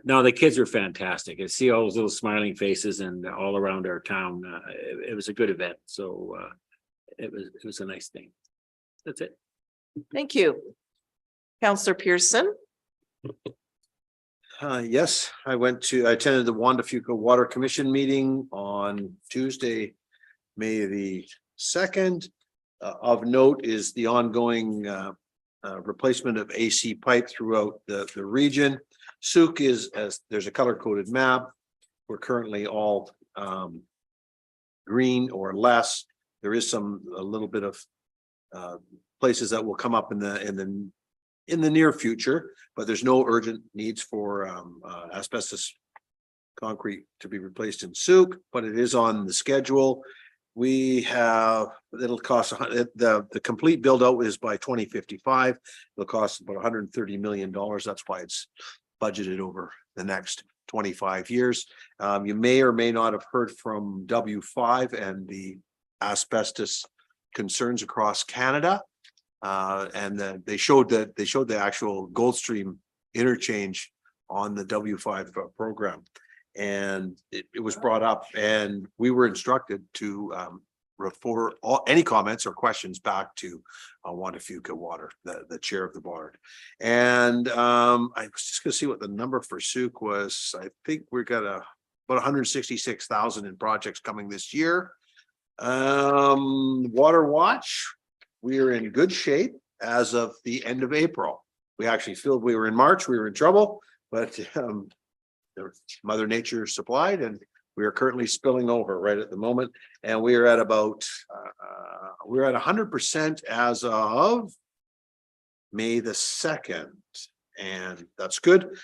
No, the kids are fantastic. I see all those little smiling faces and all around our town. It was a good event, so it was a nice thing. That's it.
Thank you. Counselor Pearson.
Yes, I attended the Wanda Fuca Water Commission meeting on Tuesday, May the 2nd. Of note is the ongoing replacement of AC pipe throughout the region. Souk is, as there's a color coded map. We're currently all green or less. There is a little bit of places that will come up in the near future, but there's no urgent needs for asbestos concrete to be replaced in Souk, but it is on the schedule. It'll cost the complete build out is by 2055. It'll cost about $130 million. That's why it's budgeted over the next 25 years. You may or may not have heard from W5 and the asbestos concerns across Canada. And they showed the actual Goldstream interchange on the W5 program. And it was brought up and we were instructed to refer any comments or questions back to Wanda Fuca Water, the chair of the board. And I was just gonna see what the number for Souk was. I think we're got about 166,000 in projects coming this year. Water Watch, we are in good shape as of the end of April. We actually feel we were in March, we were in trouble, but Mother Nature supplied, and we are currently spilling over right at the moment. And we are at about, we're at 100% as of May the 2nd. And that's good.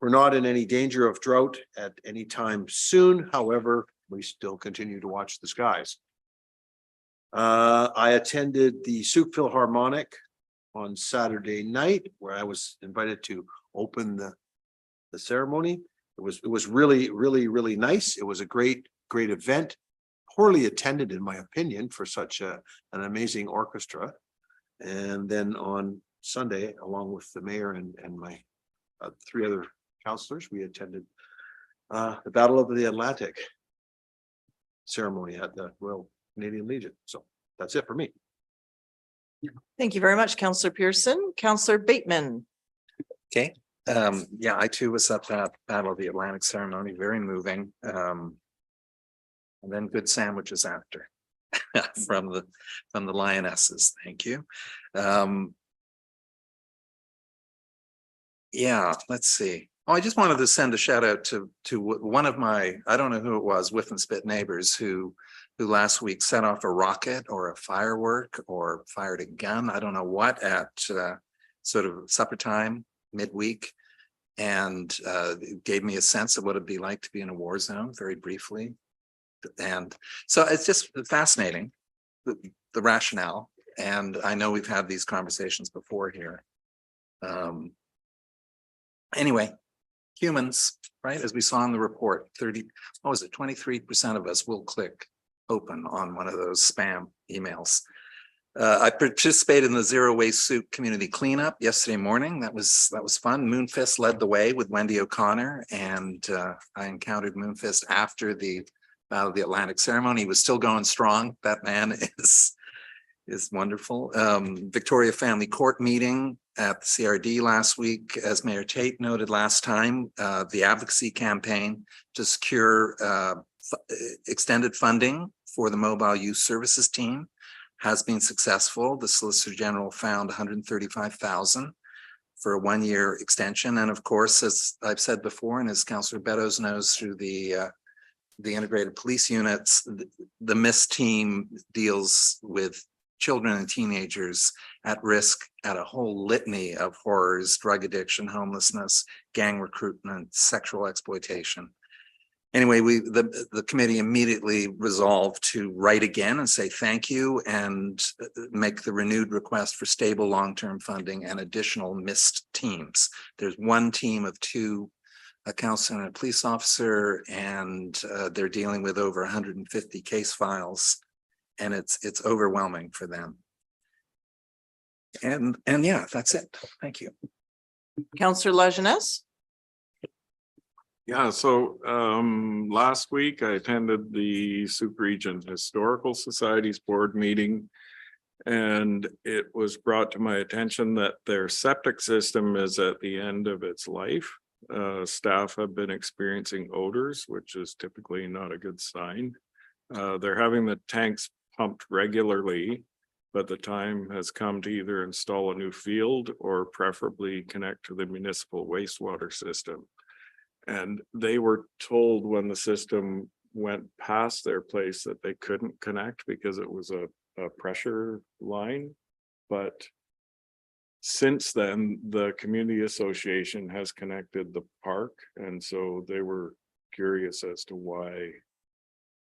We're not in any danger of drought at any time soon. However, we still continue to watch the skies. I attended the Souk Philharmonic on Saturday night, where I was invited to open the ceremony. It was really, really, really nice. It was a great event. Poorly attended, in my opinion, for such an amazing orchestra. And then on Sunday, along with the mayor and my 3 other councillors, we attended the Battle of the Atlantic ceremony at the Royal Canadian Legion. So that's it for me.
Thank you very much, Counselor Pearson. Counselor Bateman.
Okay. Yeah, I too was at that Battle of the Atlantic ceremony, very moving. And then good sandwiches after from the Lionesses. Thank you. Yeah, let's see. Oh, I just wanted to send a shout out to one of my, I don't know who it was, Whiff and Spit neighbors who last week set off a rocket or a firework or fired a gun, I don't know what, at sort of supper time midweek, and it gave me a sense of what it'd be like to be in a war zone very briefly. And so it's just fascinating, the rationale. And I know we've had these conversations before here. Anyway, humans, right? As we saw in the report, 23% of us will click open on one of those spam emails. I participated in the Zero Waste Souk community cleanup yesterday morning. That was fun. Moonfist led the way with Wendy O'Connor, and I encountered Moonfist after the Battle of the Atlantic ceremony. He was still going strong. That man is wonderful. Victoria Family Court meeting at the CRD last week, as Mayor Tate noted last time. The advocacy campaign to secure extended funding for the mobile youth services team has been successful. The Solicitor General found $135,000 for a 1-year extension. And of course, as I've said before, and as Councillor Beddoes knows, through the integrated police units, the MISS team deals with children and teenagers at risk at a whole litany of horrors: drug addiction, homelessness, gang recruitment, sexual exploitation. Anyway, the committee immediately resolved to write again and say thank you and make the renewed request for stable long-term funding and additional missed teams. There's one team of 2 a counselor and a police officer, and they're dealing with over 150 case files. And it's overwhelming for them. And yeah, that's it. Thank you.
Counselor Lajeunesse?
Yeah, so last week I attended the Sauk Region Historical Society's board meeting. And it was brought to my attention that their septic system is at the end of its life. Staff have been experiencing odors, which is typically not a good sign. They're having the tanks pumped regularly, but the time has come to either install a new field or preferably connect to the municipal wastewater system. And they were told when the system went past their place that they couldn't connect because it was a pressure line. But since then, the community association has connected the park, and so they were curious as to why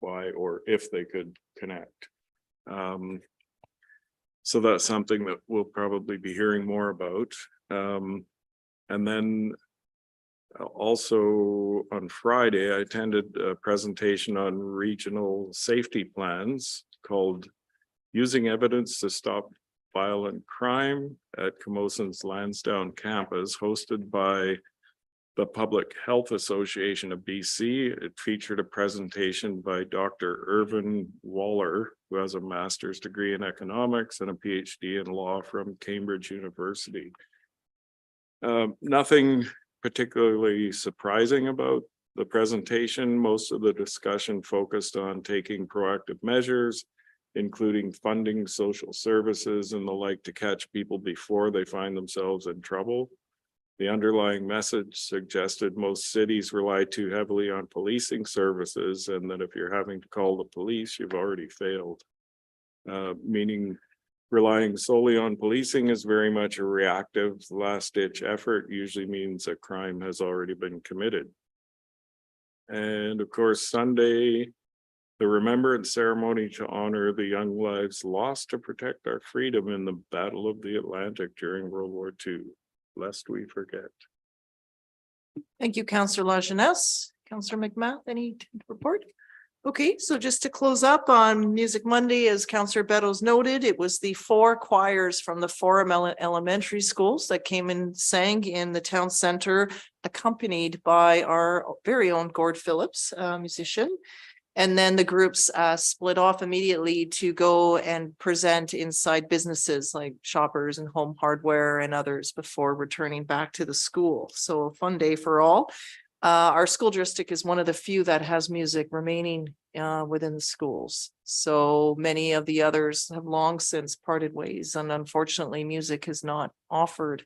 or if they could connect. So that's something that we'll probably be hearing more about. And then also on Friday, I attended a presentation on regional safety plans called Using Evidence to Stop Violent Crime at Camoson's Lansdowne campus, hosted by the Public Health Association of BC. It featured a presentation by Dr. Irvin Waller, who has a master's degree in economics and a PhD in law from Cambridge University. Nothing particularly surprising about the presentation. Most of the discussion focused on taking proactive measures, including funding social services and the like to catch people before they find themselves in trouble. The underlying message suggested most cities rely too heavily on policing services, and that if you're having to call the police, you've already failed. Meaning relying solely on policing is very much a reactive, last-ditch effort, usually means a crime has already been committed. And of course, Sunday, the remembrance ceremony to honor the young lives lost to protect our freedom in the Battle of the Atlantic during World War II. Lest we forget.
Thank you, Counselor Lajeunesse. Counselor McMath, any report? Okay, so just to close up on Music Monday, as Counselor Beddoes noted, it was the 4 choirs from the 4 elementary schools that came and sang in the town center, accompanied by our very own Gord Phillips, musician. And then the groups split off immediately to go and present inside businesses like Shoppers and Home Hardware and others before returning back to the school. So a fun day for all. Our school district is one of the few that has music remaining within the schools. So many of the others have long since parted ways, and unfortunately music is not offered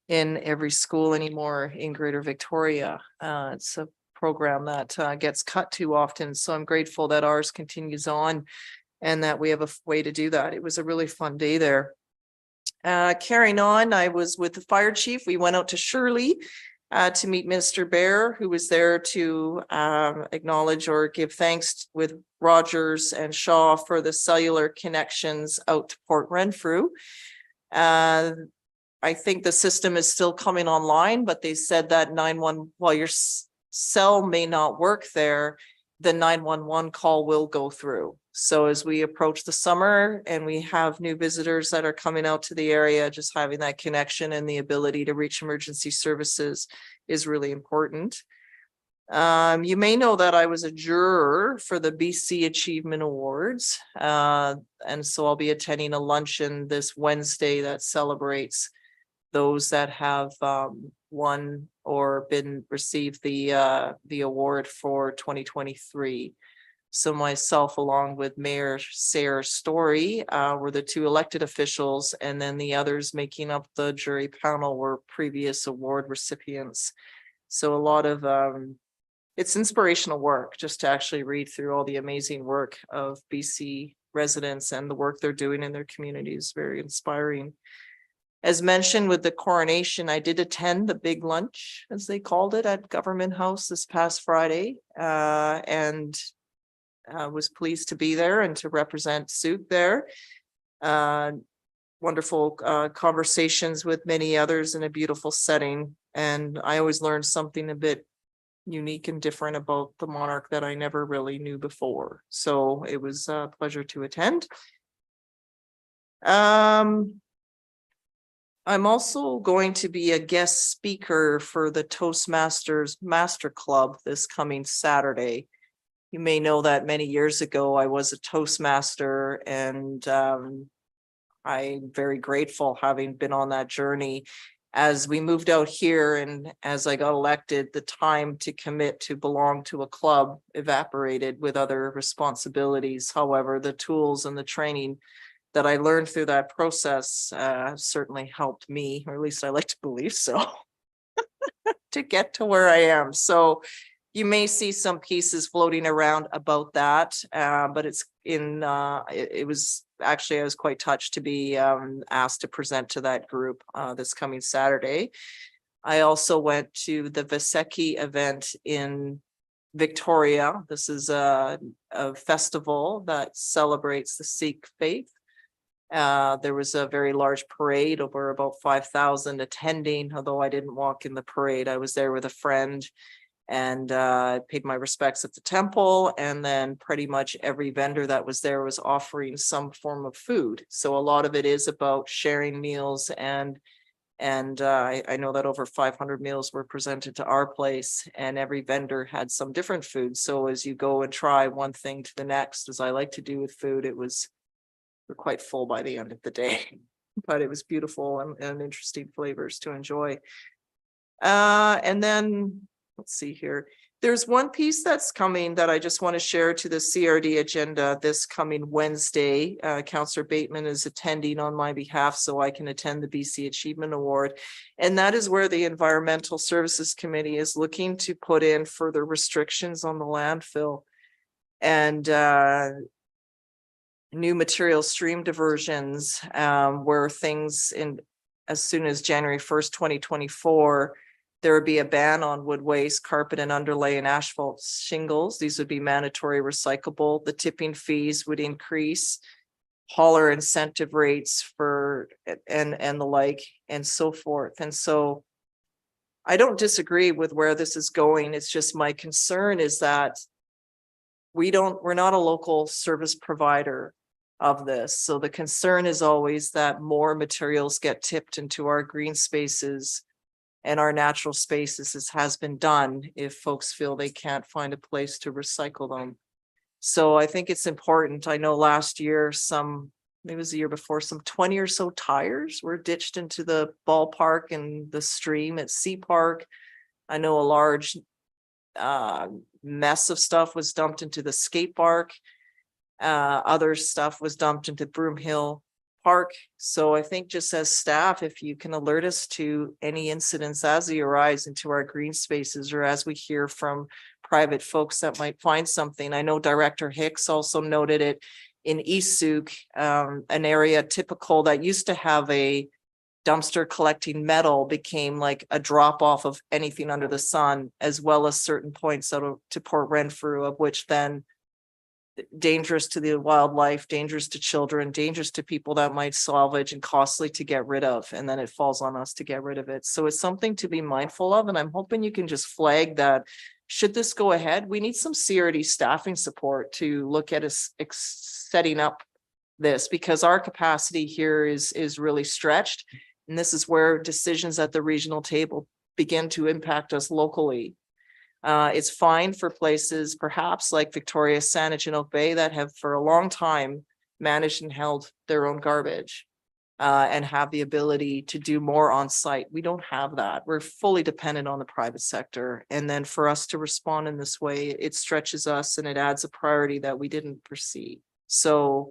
in every school anymore in Greater Victoria. It's a program that gets cut too often. So I'm grateful that ours continues on and that we have a way to do that. It was a really fun day there. Carrying on, I was with the fire chief. We went out to Shirley to meet Minister Bear, who was there to acknowledge or give thanks with Rogers and Shaw for the cellular connections out to Port Renfrew. I think the system is still coming online, but they said that 911, while your cell may not work there, the 911 call will go through. So as we approach the summer and we have new visitors that are coming out to the area, just having that connection and the ability to reach emergency services is really important. You may know that I was a juror for the BC Achievement Awards. And so I'll be attending a luncheon this Wednesday that celebrates those that have won or been received the award for 2023. So myself, along with Mayor Sarah Story, were the 2 elected officials, and then the others making up the jury panel were previous award recipients. So a lot of it's inspirational work just to actually read through all the amazing work of BC residents and the work they're doing in their communities. Very inspiring. As mentioned with the coronation, I did attend the big lunch, as they called it, at Government House this past Friday, and was pleased to be there and to represent Sauk there. Wonderful conversations with many others in a beautiful setting. And I always learn something a bit unique and different about the Monarch that I never really knew before. So it was a pleasure to attend. I'm also going to be a guest speaker for the Toastmasters Master Club this coming Saturday. You may know that many years ago, I was a Toastmaster, and I'm very grateful having been on that journey. As we moved out here and as I got elected, the time to commit to belong to a club evaporated with other responsibilities. However, the tools and the training that I learned through that process certainly helped me, or at least I like to believe so, to get to where I am. So you may see some pieces floating around about that, but it's in, it was actually, I was quite touched to be asked to present to that group this coming Saturday. I also went to the Vaseki event in Victoria. This is a festival that celebrates the Sikh faith. There was a very large parade, over about 5,000 attending, although I didn't walk in the parade. I was there with a friend and paid my respects at the temple. And then pretty much every vendor that was there was offering some form of food. So a lot of it is about sharing meals, and I know that over 500 meals were presented to our place, and every vendor had some different food. So as you go and try one thing to the next, as I like to do with food, we're quite full by the end of the day, but it was beautiful and interesting flavors to enjoy. And then let's see here. There's one piece that's coming that I just want to share to the CRD agenda this coming Wednesday. Councillor Bateman is attending on my behalf so I can attend the BC Achievement Award. And that is where the Environmental Services Committee is looking to put in further restrictions on the landfill. And new material stream diversions, where things in as soon as January 1st, 2024, there would be a ban on wood waste, carpet and underlay and asphalt shingles. These would be mandatory recyclable. The tipping fees would increase, hauler incentive rates for and the like, and so forth. And so I don't disagree with where this is going. It's just my concern is that we're not a local service provider of this. So the concern is always that more materials get tipped into our green spaces and our natural spaces, as has been done, if folks feel they can't find a place to recycle them. So I think it's important. I know last year, maybe it was the year before, some 20 or so tires were ditched into the ballpark and the stream at Sea Park. I know a large mess of stuff was dumped into the skate park. Other stuff was dumped into Broomhill Park. So I think just as staff, if you can alert us to any incidents as they arise into our green spaces, or as we hear from private folks that might find something. I know Director Hicks also noted it in East Souk, an area typical that used to have a dumpster collecting metal became like a drop off of anything under the sun, as well as certain points out to Port Renfrew, of which then dangerous to the wildlife, dangerous to children, dangerous to people that might salvage, and costly to get rid of. And then it falls on us to get rid of it. So it's something to be mindful of. And I'm hoping you can just flag that should this go ahead, we need some CRD staffing support to look at us setting up this, because our capacity here is really stretched. And this is where decisions at the regional table begin to impact us locally. It's fine for places perhaps like Victoria, Saanich and Oak Bay that have for a long time managed and held their own garbage and have the ability to do more on site. We don't have that. We're fully dependent on the private sector. And then for us to respond in this way, it stretches us and it adds a priority that we didn't foresee. So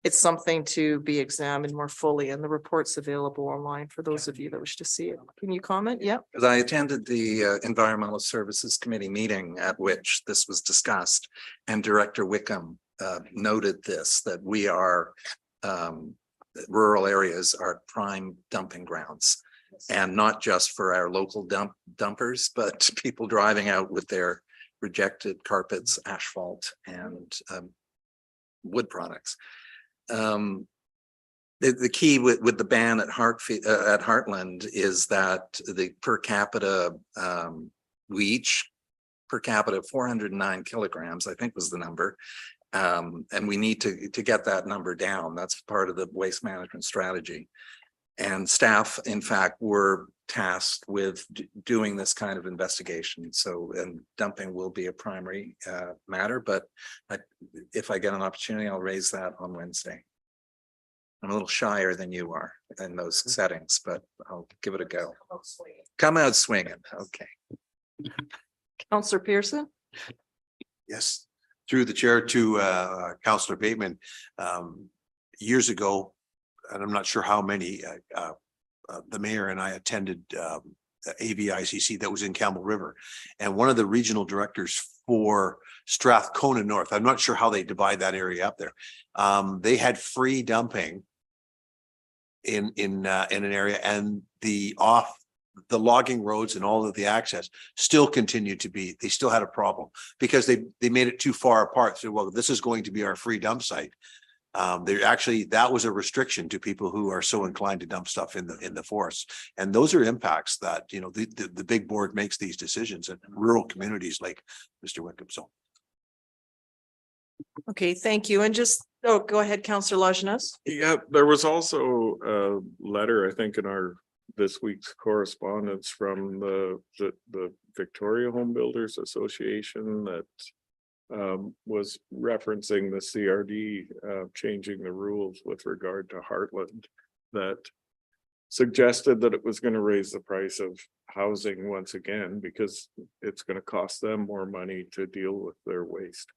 it's something to be examined more fully, and the report's available online for those of you that wish to see it. Can you comment? Yeah.
Because I attended the Environmental Services Committee meeting at which this was discussed, and Director Wickham noted this, that we are rural areas are prime dumping grounds, and not just for our local dumpers, but people driving out with their rejected carpets, asphalt, and wood products. The key with the ban at Heartland is that the per capita we each per capita 409 kilograms, I think was the number. And we need to get that number down. That's part of the waste management strategy. And staff, in fact, were tasked with doing this kind of investigation. So, and dumping will be a primary matter, but if I get an opportunity, I'll raise that on Wednesday. I'm a little shyer than you are in those settings, but I'll give it a go. Come out swinging. Okay.
Counselor Pearson?
Yes, through the chair to Councillor Bateman. Years ago, and I'm not sure how many, the mayor and I attended AVICC that was in Campbell River. And one of the regional directors for Strathcona North, I'm not sure how they divide that area up there. They had free dumping in an area, and the logging roads and all of the access still continued to be, they still had a problem because they made it too far apart. So, well, this is going to be our free dump site. That was a restriction to people who are so inclined to dump stuff in the forest. And those are impacts that, you know, the big board makes these decisions in rural communities like Mr. Wickham. So.
Okay, thank you. And just, go ahead, Councillor Lajeunesse.
Yeah, there was also a letter, I think, in this week's correspondence from the Victoria Home Builders Association that was referencing the CRD changing the rules with regard to Heartland, that suggested that it was going to raise the price of housing once again because it's going to cost them more money to deal with their waste.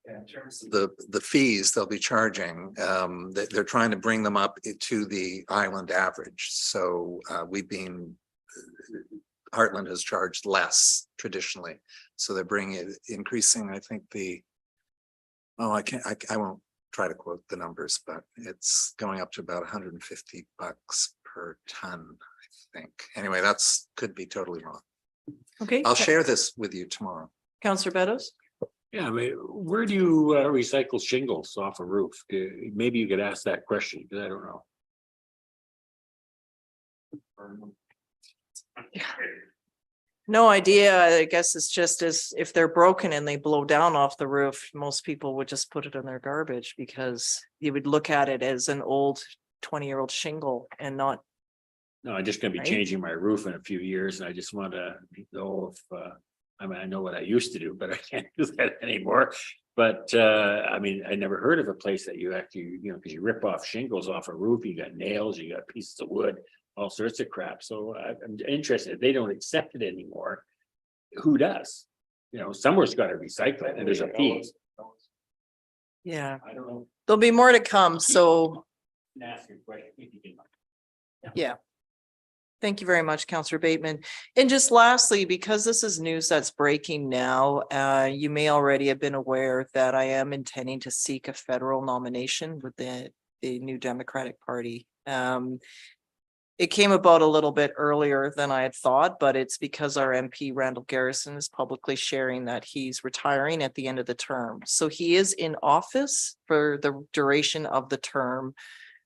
In terms of the fees they'll be charging, they're trying to bring them up to the island average. So Heartland has charged less traditionally. So they're increasing, I think I won't try to quote the numbers, but it's going up to about $150 per ton, I think. Anyway, could be totally wrong.
Okay.
I'll share this with you tomorrow.
Councillor Beddoes?
Yeah, I mean, where do you recycle shingles off a roof? Maybe you could ask that question, because I don't know.
No idea. I guess it's just as if they're broken and they blow down off the roof, most people would just put it in their garbage because you would look at it as an old 20-year-old shingle and not.
No, I'm just gonna be
Right?
changing my roof in a few years, and I just want to know if, I mean, I know what I used to do, but I can't do that anymore. But I mean, I never heard of a place that you actually, you know, because you rip off shingles off a roof, you got nails, you got pieces of wood, all sorts of crap. So I'm interested. If they don't accept it anymore, who does? You know, somewhere's got to recycle it, and there's a fee.
Yeah,
I don't know.
there'll be more to come. So,
Ask your question if you can.
yeah. Thank you very much, Councillor Bateman. And just lastly, because this is news that's breaking now, you may already have been aware that I am intending to seek a federal nomination with the New Democratic Party. It came about a little bit earlier than I had thought, but it's because our MP Randall Garrison is publicly sharing that he's retiring at the end of the term. So he is in office for the duration of the term.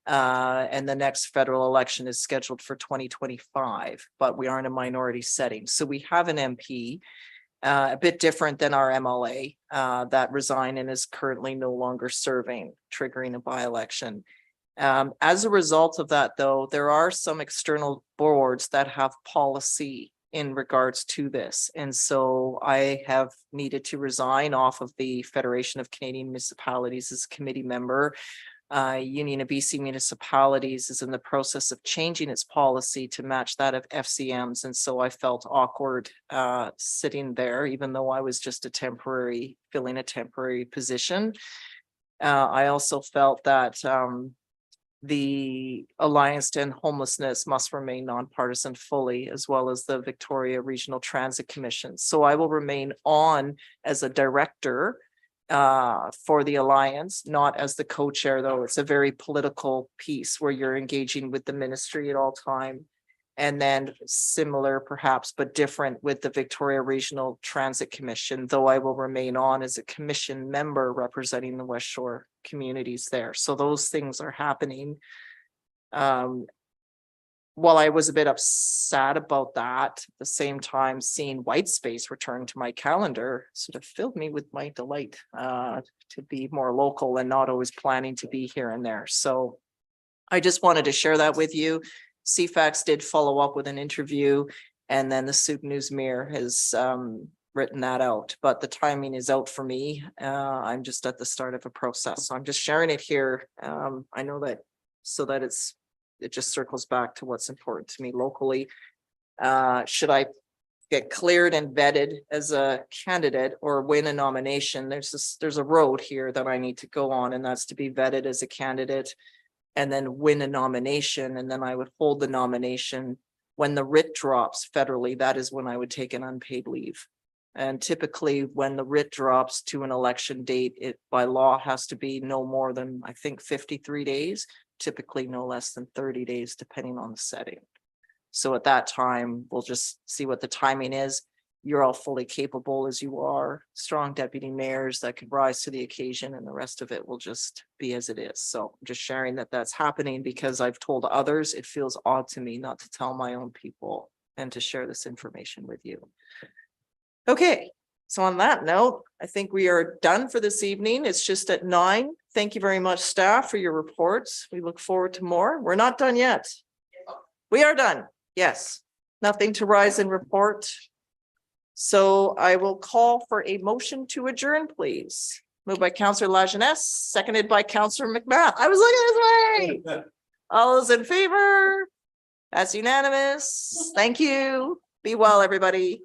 And the next federal election is scheduled for 2025, but we are in a minority setting. So we have an MP, a bit different than our MLA, that resigned and is currently no longer serving, triggering a by-election. As a result of that, though, there are some external boards that have policy in regards to this. And so I have needed to resign off of the Federation of Canadian Municipalities as a committee member. Union of BC Municipalities is in the process of changing its policy to match that of FCM's. And so I felt awkward sitting there, even though I was just filling a temporary position. I also felt that the Alliance to End Homelessness must remain nonpartisan fully, as well as the Victoria Regional Transit Commission. So I will remain on as a director for the Alliance, not as the co-chair, though. It's a very political piece where you're engaging with the ministry at all time. And then similar perhaps, but different with the Victoria Regional Transit Commission, though I will remain on as a commission member representing the West Shore communities there. So those things are happening. while I was a bit upset about that, at the same time, seeing white space return to my calendar sort of filled me with my delight to be more local and not always planning to be here and there. So I just wanted to share that with you. CFAX did follow up with an interview, and then the Sauk News Mirror has written that out, but the timing is out for me. I'm just at the start of a process, so I'm just sharing it here. I know that so that it just circles back to what's important to me locally. Should I get cleared and vetted as a candidate or win a nomination? There's a road here that I need to go on, and that's to be vetted as a candidate and then win a nomination. And then I would hold the nomination. When the writ drops federally, that is when I would take an unpaid leave. And typically when the writ drops to an election date, it by law has to be no more than, I think, 53 days, typically no less than 30 days, depending on the setting. So at that time, we'll just see what the timing is. You're all fully capable as you are, strong deputy mayors that could rise to the occasion, and the rest of it will just be as it is. So I'm just sharing that that's happening because I've told others. It feels odd to me not to tell my own people and to share this information with you. Okay, so on that note, I think we are done for this evening. It's just at 9. Thank you very much, staff, for your reports. We look forward to more. We're not done yet. We are done. Yes, nothing to rise and report. So I will call for a motion to adjourn, please. Moved by Councillor Lajeunesse, seconded by Councillor McMath. I was looking this way. All those in favor? That's unanimous. Thank you. Be well, everybody.